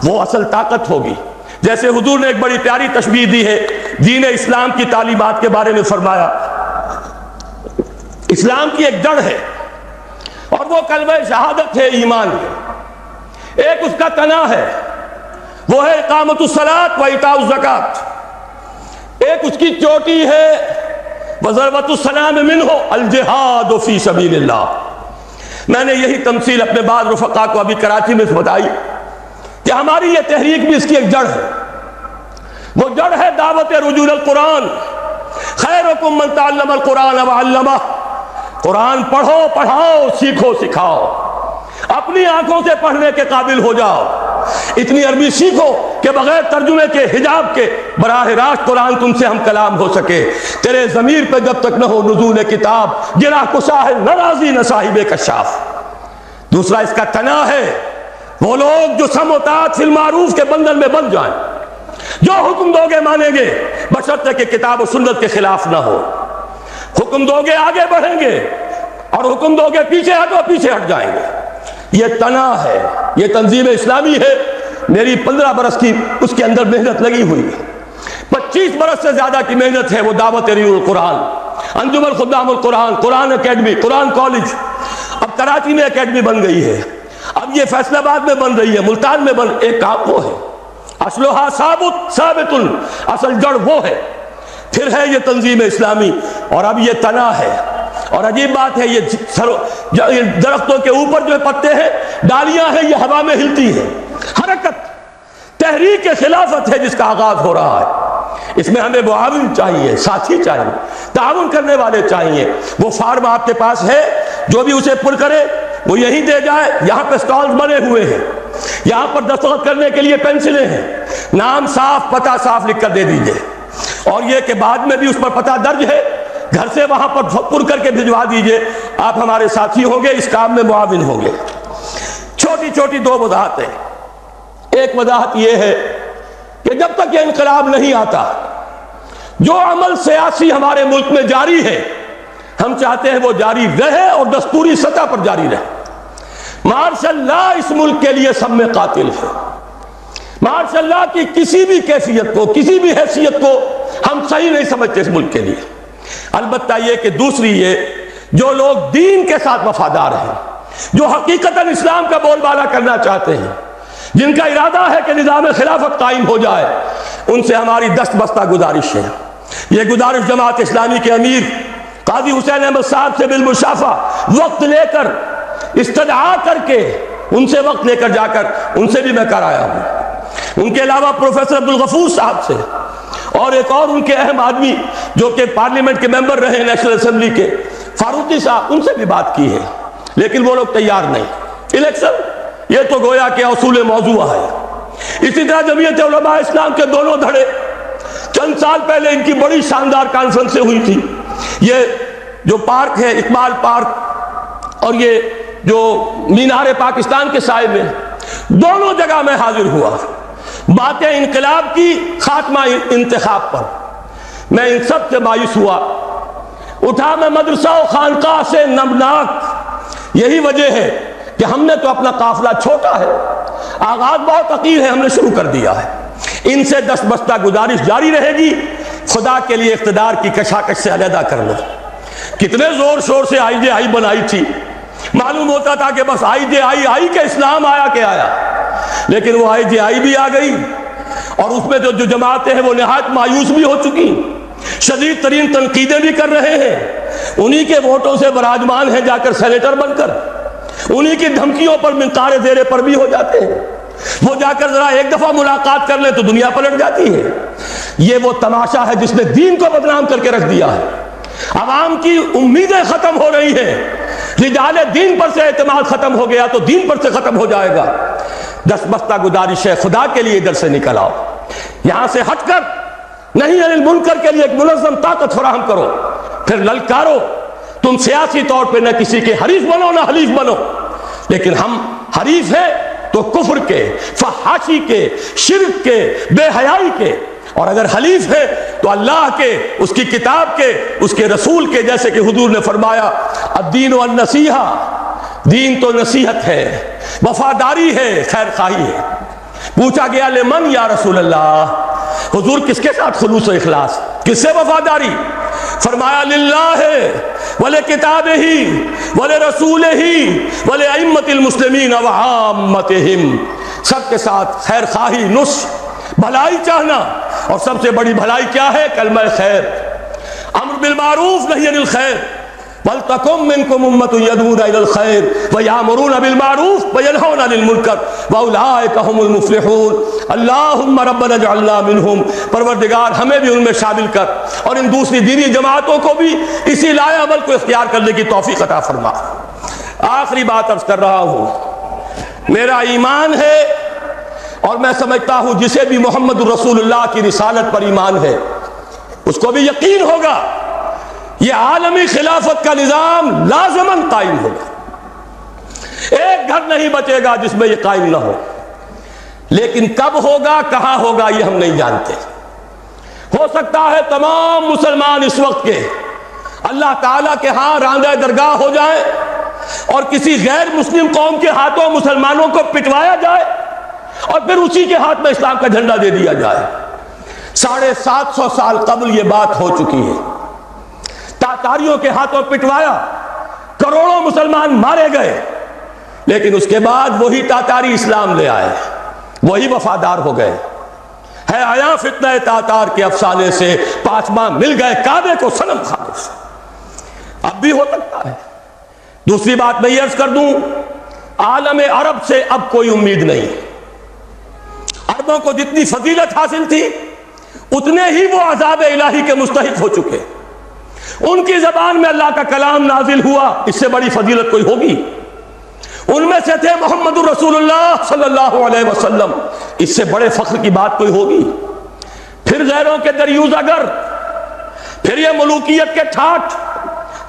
Speaker 1: وہ اصل طاقت ہوگی۔ جیسے حضور نے ایک بڑی پیاری تشبیہ دی ہے دین اسلام کی تعلیمات کے بارے میں، فرمایا اسلام کی ایک جڑ ہے اور وہ کلمہ شہادت ہے، ایمان ہے۔ ایک اس کا تنا ہے، وہ ہے اقامت الصلاۃ و ایتاء الزکات، ایک اس کی چوٹی ہے وضربۃ السلام منہ الجہاد فی سبیل اللہ۔ میں نے یہی تمثیل اپنے بعض رفقا کو ابھی کراچی میں بتائی کہ ہماری یہ تحریک بھی اس کی ایک جڑ ہے، وہ جڑ ہے دعوت رجوع القرآن، خیرکم من تعلم القرآن وعلمہ، قرآن پڑھو پڑھاؤ سیکھو سکھاؤ، اپنی آنکھوں سے پڑھنے کے قابل ہو جاؤ، اتنی عربی سیکھو کہ بغیر ترجمے کے حجاب کے براہ راست قرآن تم سے ہم کلام ہو سکے۔ تیرے ضمیر پہ جب تک نہ ہو نزول کتاب، گرہ کشا ہے نہ راضی نہ صاحب کشاف۔ دوسرا اس کا تنا ہے وہ لوگ جو سم و طاعت فی المعروف کے بندھن میں بندھ جائیں، جو حکم دو گے مانیں گے بشرطے کہ کتاب و سنت کے خلاف نہ ہو، حکم دو گے آگے بڑھیں گے اور حکم دو گے پیچھے ہٹو پیچھے ہٹ جائیں گے۔ یہ تنا ہے، یہ تنظیم اسلامی ہے، میری 15 برس کی اس کے اندر محنت لگی ہوئی ہے، 25 برس سے زیادہ کی محنت ہے وہ دعوت رجوع القرآن، انجمن خدام القرآن، قرآن اکیڈمی، قرآن کالج، اب کراچی میں اکیڈمی بن گئی ہے، اب یہ فیصل آباد میں بن رہی ہے، ملتان میں بن، ایک کام وہ ہے اصلھا ثابت، اصل جڑ وہ ہے، پھر ہے یہ تنظیم اسلامی، اور اب یہ تنا ہے۔ اور عجیب بات ہے یہ درختوں کے اوپر جو پتے ہیں، ڈالیاں ہیں، یہ ہوا میں ہلتی ہیں، حرکت تحریک خلافت ہے جس کا آغاز ہو رہا ہے۔ اس میں ہمیں معاون چاہیے، ساتھی چاہیے، تعاون کرنے والے چاہیے۔ وہ فارم آپ کے پاس ہے، جو بھی اسے پر کرے وہ یہیں دے جائے، یہاں پہ سٹالز بنے ہوئے ہیں، یہاں پر دستخط کرنے کے لیے پینسلیں ہیں، نام صاف پتہ صاف لکھ کر دے دیجئے، اور یہ کہ بعد میں بھی اس پر پتہ درج ہے، گھر سے وہاں پر پر کر کے بھجوا دیجئے، آپ ہمارے ساتھی ہوں گے، اس کام میں معاون ہوں گے۔ چھوٹی چھوٹی 2 وضاحتیں۔ ایک وضاحت یہ ہے کہ جب تک یہ انقلاب نہیں آتا، جو عمل سیاسی ہمارے ملک میں جاری ہے ہم چاہتے ہیں وہ جاری رہے اور دستوری سطح پر جاری رہے۔ مارشل لا اس ملک کے لیے سب میں قاتل ہے، مارشل لا کی کسی بھی کیفیت کو، کسی بھی حیثیت کو ہم صحیح نہیں سمجھتے اس ملک کے لیے۔ البتہ یہ کہ دوسری یہ جو لوگ دین کے ساتھ وفادار ہیں، جو حقیقتاً اسلام کا بول بالا کرنا چاہتے ہیں، جن کا ارادہ ہے کہ نظام خلافت قائم ہو جائے، ان سے ہماری دست بستہ گزارش ہے۔ یہ گزارش جماعت اسلامی کے امیر قاضی حسین احمد صاحب سے بالمشافہ وقت لے کر، استدعا کر کے، ان سے وقت لے کر جا کر ان سے بھی میں کر آیا ہوں۔ ان کے علاوہ پروفیسر عبدالغفور صاحب سے، اور ایک اور ان کے اہم آدمی جو کہ پارلیمنٹ کے ممبر رہے نیشنل اسمبلی کے، فاروقی صاحب، ان سے بھی بات کی ہے، لیکن وہ لوگ تیار نہیں۔ الیکشن یہ تو گویا کہ اصول موضوع ہے۔ اسی طرح جمعیت علماء اسلام کے دونوں دھڑے، چند سال پہلے ان کی بڑی شاندار کانفرنسیں ہوئی تھی، یہ جو پارک ہے اقبال پارک اور یہ جو مینار پاکستان کے سائے میں، دونوں جگہ میں حاضر ہوا، باتیں انقلاب کی، خاتمہ انتخاب پر۔ میں ان سب سے مایوس ہوا، اٹھا میں مدرسہ و خانقاہ سے نمناک۔ یہی وجہ ہے کہ ہم نے تو اپنا قافلہ چھوٹا ہے، آغاز بہت عقیر ہے، ہم نے شروع کر دیا ہے۔ ان سے دست بستہ گزارش جاری رہے گی، خدا کے لیے اقتدار کی کشاکش سے علیحدہ کر لو۔ کتنے زور شور سے آئی جے آئی بنائی تھی، معلوم ہوتا تھا کہ بس آئی جے آئی کہ اسلام آیا کہ آیا، لیکن وہ آئی جے آئی بھی آ گئی، اور اس میں جو جماعتیں ہیں وہ نہایت مایوس بھی ہو چکی، شدید ترین تنقیدیں بھی کر رہے ہیں، انہی کے ووٹوں سے براجمان ہیں جا کر سینیٹر بن کر، انہی کی دھمکیوں پر منقار زیر پر بھی ہو جاتے ہیں۔ وہ جا کر ذرا ایک دفعہ ملاقات کر لیں تو دنیا پلٹ جاتی ہے۔ یہ وہ تماشا ہے جس نے دین کو بدنام کر کے رکھ دیا ہے۔ عوام کی امیدیں ختم ہو رہی ہیں، رجال دین پر سے اعتماد ختم ہو گیا تو دین پر سے ختم ہو جائے گا۔ دست بستہ گزارش ہے، خدا کے لیے ادھر سے نکل آؤ، یہاں سے ہٹ کر نہیں عن المنکر کے لیے ایک منظم طاقت فراہم کرو، پھر للکارو۔ تم سیاسی طور پہ نہ کسی کے حریف بنو نہ حلیف بنو، لیکن ہم حریف ہیں تو کفر کے، فحاشی کے، شرک کے، بے حیائی کے، اور اگر حلیف ہے تو اللہ کے، اس کی کتاب کے، اس کے رسول کے، جیسے کہ حضور نے فرمایا الدین والنصیحہ، دین تو نصیحت ہے، وفاداری ہے، خیر خواہی ہے۔ پوچھا گیا لمن یا رسول اللہ، حضور کس کے ساتھ خلوص و اخلاص، کس سے وفاداری؟ فرمایا للہ ولی کتابہ ولی رسولہ ولی ائمۃ المسلمین وعامتہم، سب کے ساتھ خیر خواہی، نصح، بھلائی چاہنا، اور سب سے بڑی بھلائی کیا ہے؟ کلمہ خیر، امر بالمعروف نہی عن الخیر، وَلْتَكُن مِّنكُمْ أُمَّةٌ يَدْعُونَ إِلَى الْخَيْرِ وَيَأْمُرُونَ بِالْمَعْرُوفِ وَيَنْهَوْنَ عَنِ الْمُنكَرِ وَأُولَٰئِكَ هُمُ الْمُفْلِحُونَ۔ اللہم ربنا اجعلنا منہم، پروردگار ہمیں بھی ان میں شامل کر، اور ان دوسری دینی جماعتوں کو بھی اسی لائے عمل کو اختیار کرنے کی توفیق عطا فرما۔ آخری بات عرض کر رہا ہوں، میرا ایمان ہے اور میں سمجھتا ہوں جسے بھی محمد رسول اللہ کی رسالت پر ایمان ہے اس کو بھی یقین ہوگا یہ عالمی خلافت کا نظام لازماً قائم ہوگا، ایک گھر نہیں بچے گا جس میں یہ قائم نہ ہو، لیکن کب ہوگا، کہاں ہوگا، یہ ہم نہیں جانتے۔ ہو سکتا ہے تمام مسلمان اس وقت کے اللہ تعالیٰ کے ہاں راندہ درگاہ ہو جائیں اور کسی غیر مسلم قوم کے ہاتھوں مسلمانوں کو پٹوایا جائے اور پھر اسی کے ہاتھ میں اسلام کا جھنڈا دے دیا جائے۔ 750 سال قبل یہ بات ہو چکی ہے، تاتاریوں کے ہاتھوں پٹوایا، کروڑوں مسلمان مارے گئے، لیکن اس کے بعد وہی تاتاری اسلام لے آئے، وہی وفادار ہو گئے۔ ہے آیا فتنہ تاتار کے افسانے سے، پاسباں مل گئے کعبے کو صنم خانے سے۔ اب بھی ہو سکتا ہے۔ دوسری بات میں یہ عرض کر دوں، عالم عرب سے اب کوئی امید نہیں۔ عربوں کو جتنی فضیلت حاصل تھی اتنے ہی وہ عذاب الہی کے مستحق ہو چکے۔ ان کی زبان میں اللہ کا کلام نازل ہوا، اس سے بڑی فضیلت کوئی ہوگی؟ ان میں سے تھے محمد رسول اللہ صلی اللہ علیہ وسلم، اس سے بڑے فخر کی بات کوئی ہوگی؟ پھر غیروں کے دریوزہ گر، پھر یہ ملوکیت کے ٹھاٹ،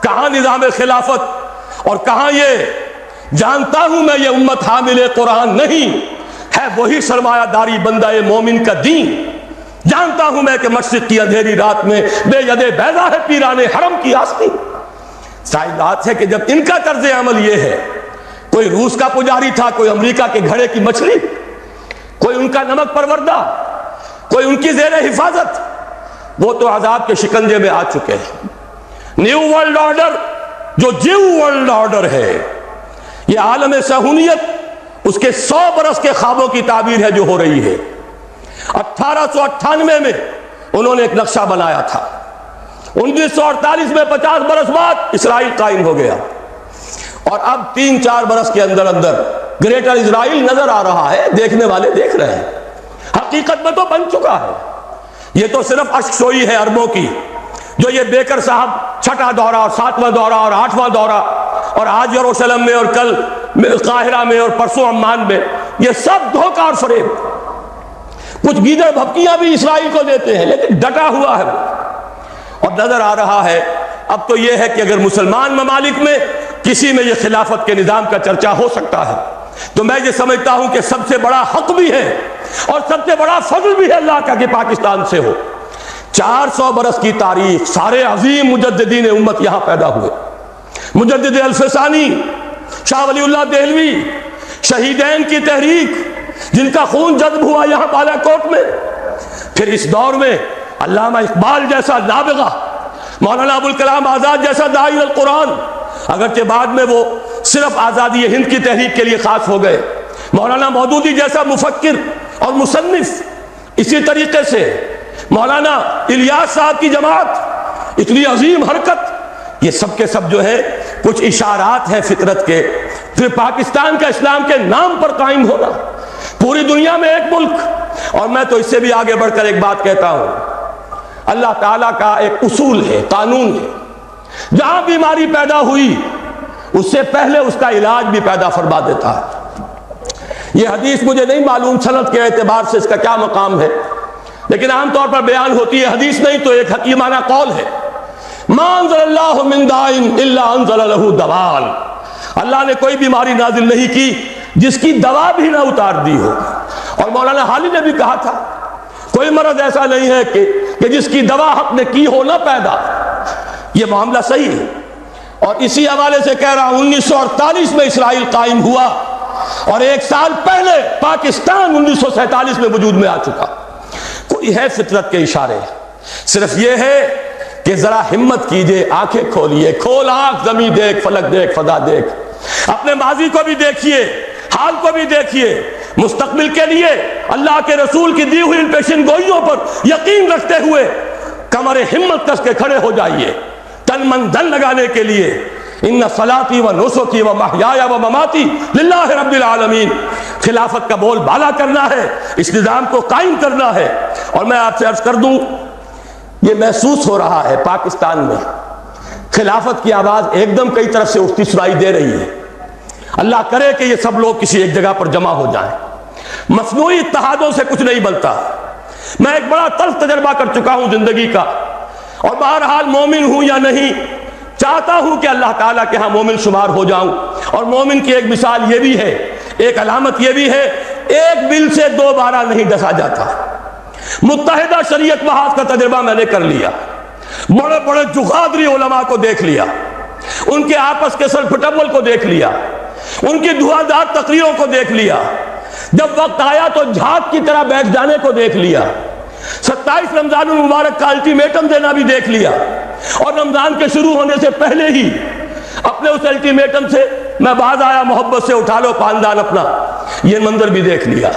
Speaker 1: کہاں نظام خلافت اور کہاں یہ جانتا ہوں میں یہ امت حامل قرآن نہیں ہے، وہی سرمایہ داری بندہ مومن کا دین۔ جانتا ہوں میں کہ مشرق کی اندھیری رات میں بے ید بیضا ہے پیران حرم کی آستی۔ ظاہر بات ہے کہ جب ان کا طرز عمل یہ ہے، کوئی روس کا پجاری تھا، کوئی امریکہ کے گھڑے کی مچھلی، کوئی ان کا نمک پروردہ، کوئی ان کی زیر حفاظت، وہ تو عذاب کے شکنجے میں آ چکے ہیں۔ نیو ورلڈ آرڈر جو جیو ورلڈ آرڈر ہے، یہ عالم صہیونیت اس کے 100 برس کے خوابوں کی تعبیر ہے جو ہو رہی ہے۔ 1898 میں انہوں نے ایک نقشہ بنایا تھا، 1948 میں 50 برس بعد اسرائیل قائم ہو گیا، اور اب 3-4 برس کے اندر اندر گریٹر اسرائیل نظر آ رہا ہے، دیکھنے والے دیکھ رہے ہیں، حقیقت میں تو بن چکا ہے۔ یہ تو صرف اشک سوئی ہے عربوں کی، جو یہ بیکر صاحب 6واں دورہ اور 7واں دورہ اور 8واں دورہ، اور آج یروشلم میں اور کل قاہرہ میں اور پرسوں عمان میں، یہ سب دھوکہ اور فریب۔ کچھ گیدڑ بھپکیاں بھی اسرائیل کو دیتے ہیں، لیکن ڈٹا ہوا ہے وہ، اور نظر آ رہا ہے اب تو یہ ہے کہ اگر مسلمان ممالک میں کسی میں یہ خلافت کے نظام کا چرچا ہو سکتا ہے تو میں یہ سمجھتا ہوں کہ سب سے بڑا حق بھی ہے اور سب سے بڑا فضل بھی ہے اللہ کا کہ پاکستان سے ہو۔ 400 برس کی تاریخ، سارے عظیم مجددین امت یہاں پیدا ہوئے، مجدد الفسانی، شاہ ولی اللہ دہلوی، شہیدین کی تحریک جن کا خون جذب ہوا یہاں بالا کوٹ میں، پھر اس دور میں علامہ اقبال جیسا نابغہ، مولانا ابوالکلام آزاد جیسا داعی القرآن، اگرچہ بعد میں وہ صرف آزادی ہند کی تحریک کے لیے خاص ہو گئے، مولانا مودودی جیسا مفکر اور مصنف، اسی طریقے سے مولانا الیاس صاحب کی جماعت، اتنی عظیم حرکت، یہ سب کے سب جو ہے کچھ اشارات ہیں فطرت کے۔ پھر پاکستان کا اسلام کے نام پر قائم ہونا، پوری دنیا میں ایک ملک، اور میں تو اس سے بھی آگے بڑھ کر ایک بات کہتا ہوں، اللہ تعالیٰ کا ایک اصول ہے، قانون ہے، جہاں بیماری پیدا ہوئی اس سے پہلے اس کا علاج بھی پیدا فرما دیتا ہے۔ یہ حدیث مجھے نہیں معلوم سند کے اعتبار سے اس کا کیا مقام ہے، لیکن عام طور پر بیان ہوتی ہے، حدیث نہیں تو ایک حکیمانہ قول ہے، ما انزل اللہ من دائن الا انزل لہ دوال، اللہ نے کوئی بیماری نازل نہیں کی جس کی دوا بھی نہ اتار دی ہو۔ اور مولانا حالی نے بھی کہا تھا کوئی مرض ایسا نہیں ہے کہ جس کی دوا حق نے کی ہو نہ پیدا۔ یہ معاملہ صحیح ہے، اور اسی حوالے سے کہہ رہا ہوں 1948 میں اسرائیل قائم ہوا، اور 1 سال پہلے پاکستان 1947 میں وجود میں آ چکا۔ کوئی ہے فطرت کے اشارے، صرف یہ ہے کہ کہ ذرا ہمت کیجئے، آنکھیں کھولیے، کھول آنکھ، زمین دیکھ، فلک دیکھ، فضا دیکھ، اپنے ماضی کو بھی دیکھیے، حال کو بھی دیکھیے، مستقبل کے لیے اللہ کے رسول کی دی ہوئی ان پیشن گوئیوں پر یقین رکھتے ہوئے کمر ہمت کس کے کھڑے ہو جائیے، تن من دھن لگانے کے لیے۔ ان صلاتی و نسکی و محیایا و مماتی للہ رب العالمین، خلافت کا بول بالا کرنا ہے، اس نظام کو قائم کرنا ہے۔ اور میں آپ سے عرض کر دوں، یہ محسوس ہو رہا ہے پاکستان میں خلافت کی آواز ایک دم کئی طرف سے اٹھتی سنائی دے رہی ہے۔ اللہ کرے کہ یہ سب لوگ کسی ایک جگہ پر جمع ہو جائیں۔ مصنوعی اتحادوں سے کچھ نہیں بنتا۔ میں ایک بڑا تلخ تجربہ کر چکا ہوں زندگی کا، اور بہرحال مومن ہوں یا نہیں، چاہتا ہوں کہ اللہ تعالیٰ کے ہاں مومن شمار ہو جاؤں۔ اور مومن کی ایک مثال یہ بھی ہے، ایک علامت یہ بھی ہے، ایک بل سے دوبارہ نہیں ڈسا جاتا۔ متحدہ شریعت محاذ کا تجربہ میں نے کر لیا، بڑے بڑے جغادری علماء کو دیکھ لیا، ان کے آپس کے سر پھٹبل کو دیکھ لیا، ان کی دھواں تقریروں کو دیکھ لیا، جب وقت آیا تو جھاگ کی طرح بیٹھ جانے کو دیکھ لیا، 27 رمضان المبارک کا الٹیمیٹم دینا بھی دیکھ لیا، اور رمضان کے شروع ہونے سے پہلے ہی اپنے اس الٹیمیٹم سے میں باز آیا، محبت سے اٹھا لو پاندان اپنا، یہ منظر بھی دیکھ لیا۔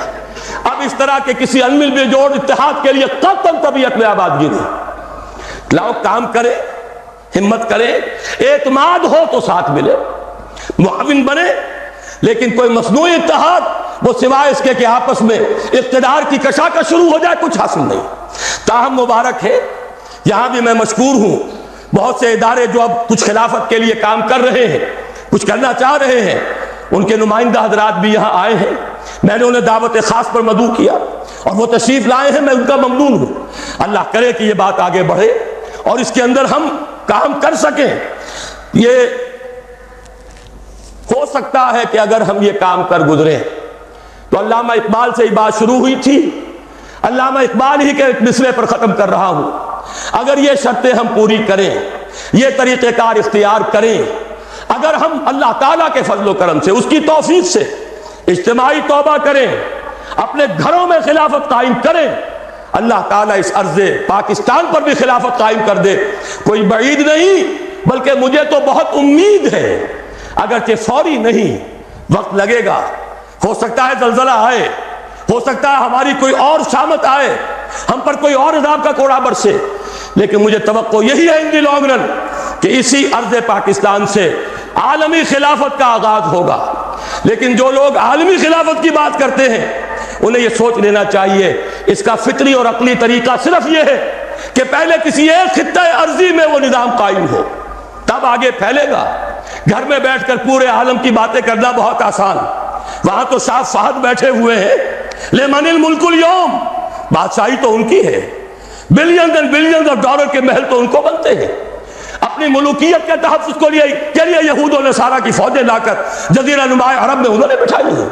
Speaker 1: اب اس طرح کے کسی انمل بے جوڑ اتحاد کے لیے قطعاً طبیعت میں آبادگی نہیں۔ لاؤ کام کرے، ہمت کرے، اعتماد ہو تو ساتھ ملے، معاون بنے، لیکن کوئی مصنوعی اتحاد وہ سوائے اس کے کہ آپس میں اقتدار کی کشاکش شروع ہو جائے کچھ حاصل نہیں۔ تاہم مبارک ہے، یہاں بھی میں مشکور ہوں، بہت سے ادارے جو اب کچھ خلافت کے لیے کام کر رہے ہیں، کچھ کرنا چاہ رہے ہیں، ان کے نمائندہ حضرات بھی یہاں آئے ہیں، میں نے انہیں دعوت خاص پر مدعو کیا اور وہ تشریف لائے ہیں، میں ان کا ممنون ہوں۔ اللہ کرے کہ یہ بات آگے بڑھے اور اس کے اندر ہم کام کر سکیں۔ یہ ہو سکتا ہے کہ اگر ہم یہ کام کر گزرے تو علامہ اقبال سے یہ بات شروع ہوئی تھی، علامہ اقبال ہی کے ایک مصرے پر ختم کر رہا ہوں، اگر یہ شرطیں ہم پوری کریں، یہ طریقہ کار اختیار کریں، اگر ہم اللہ تعالیٰ کے فضل و کرم سے، اس کی توفیق سے اجتماعی توبہ کریں، اپنے گھروں میں خلافت قائم کریں، اللہ تعالیٰ اس عرض پاکستان پر بھی خلافت قائم کر دے۔ کوئی بعید نہیں، بلکہ مجھے تو بہت امید ہے، اگرچہ فوری نہیں، وقت لگے گا، ہو سکتا ہے زلزلہ آئے، ہو سکتا ہے ہماری کوئی اور شامت آئے، ہم پر کوئی اور عذاب کا کوڑا برسے، لیکن مجھے توقع یہی ہے ان دی لانگ رن کہ اسی عرض پاکستان سے عالمی خلافت کا آغاز ہوگا۔ لیکن جو لوگ عالمی خلافت کی بات کرتے ہیں انہیں یہ سوچ لینا چاہیے، اس کا فطری اور عقلی طریقہ صرف یہ ہے کہ پہلے کسی ایک خطہ ارضی میں وہ نظام قائم ہو، تب آگے پھیلے گا۔ گھر میں بیٹھ کر پورے عالم کی باتیں کرنا بہت آسان، وہاں تو شاہ فہد بیٹھے ہوئے ہیں، لمن الملک اليوم، بادشاہی تو ان کی ہے، billions and billions of dollar کے محل تو ان کو بنتے ہیں، اپنی ملوکیت کے تحفظ کے لیے یہود و نصارہ کی فوجیں لا کر جزیرہ نما عرب میں انہوں نے بٹھائی ہیں۔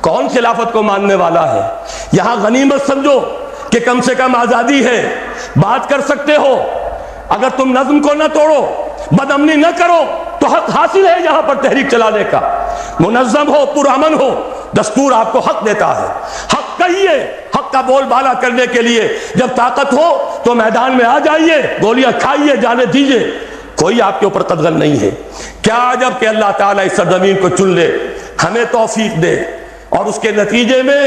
Speaker 1: کون خلافت کو ماننے والا ہے؟ یہاں غنیمت سمجھو کہ کم سے کم آزادی ہے، بات کر سکتے ہو، اگر تم نظم کو نہ توڑو، بدامنی نہ کرو تو حق حاصل ہے یہاں پر تحریک چلانے کا، منظم ہو، پرامن ہو، دستور آپ کو حق دیتا ہے، حق کہیے، حق کا بول بالا کرنے کے لیے جب طاقت ہو تو میدان میں آ جائیے، گولیاں کھائیے، جانے دیجیے، کوئی آپ کے اوپر قدغن نہیں ہے۔ کیا عجب کہ اللہ تعالیٰ اس سرزمین کو چن لے، ہمیں توفیق دے، اور اس کے نتیجے میں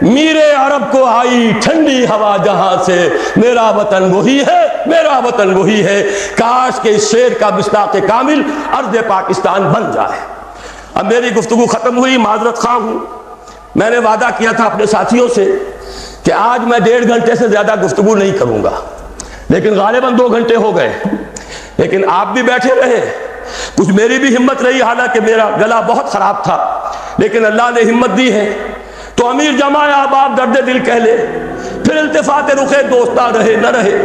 Speaker 1: میرے عرب کو آئی ٹھنڈی ہوا جہاں سے، میرا وطن وہی ہے، میرا وطن وہی ہے، کاش کہ اس شعر کا مصداق کامل ارض پاکستان بن جائے۔ اب میری گفتگو ختم ہوئی، معذرت خواہ ہوں، میں نے وعدہ کیا تھا اپنے ساتھیوں سے کہ آج میں 1.5 گھنٹے سے زیادہ گفتگو نہیں کروں گا، لیکن غالباً 2 گھنٹے ہو گئے، لیکن آپ بھی بیٹھے رہے، کچھ میری بھی ہمت رہی، حالانکہ میرا گلا بہت خراب تھا، لیکن اللہ نے ہمت دی ہے تو امیر جمع احباب درد دل کہہ لے، پھر التفات رخ دوستاں رہے نہ رہے،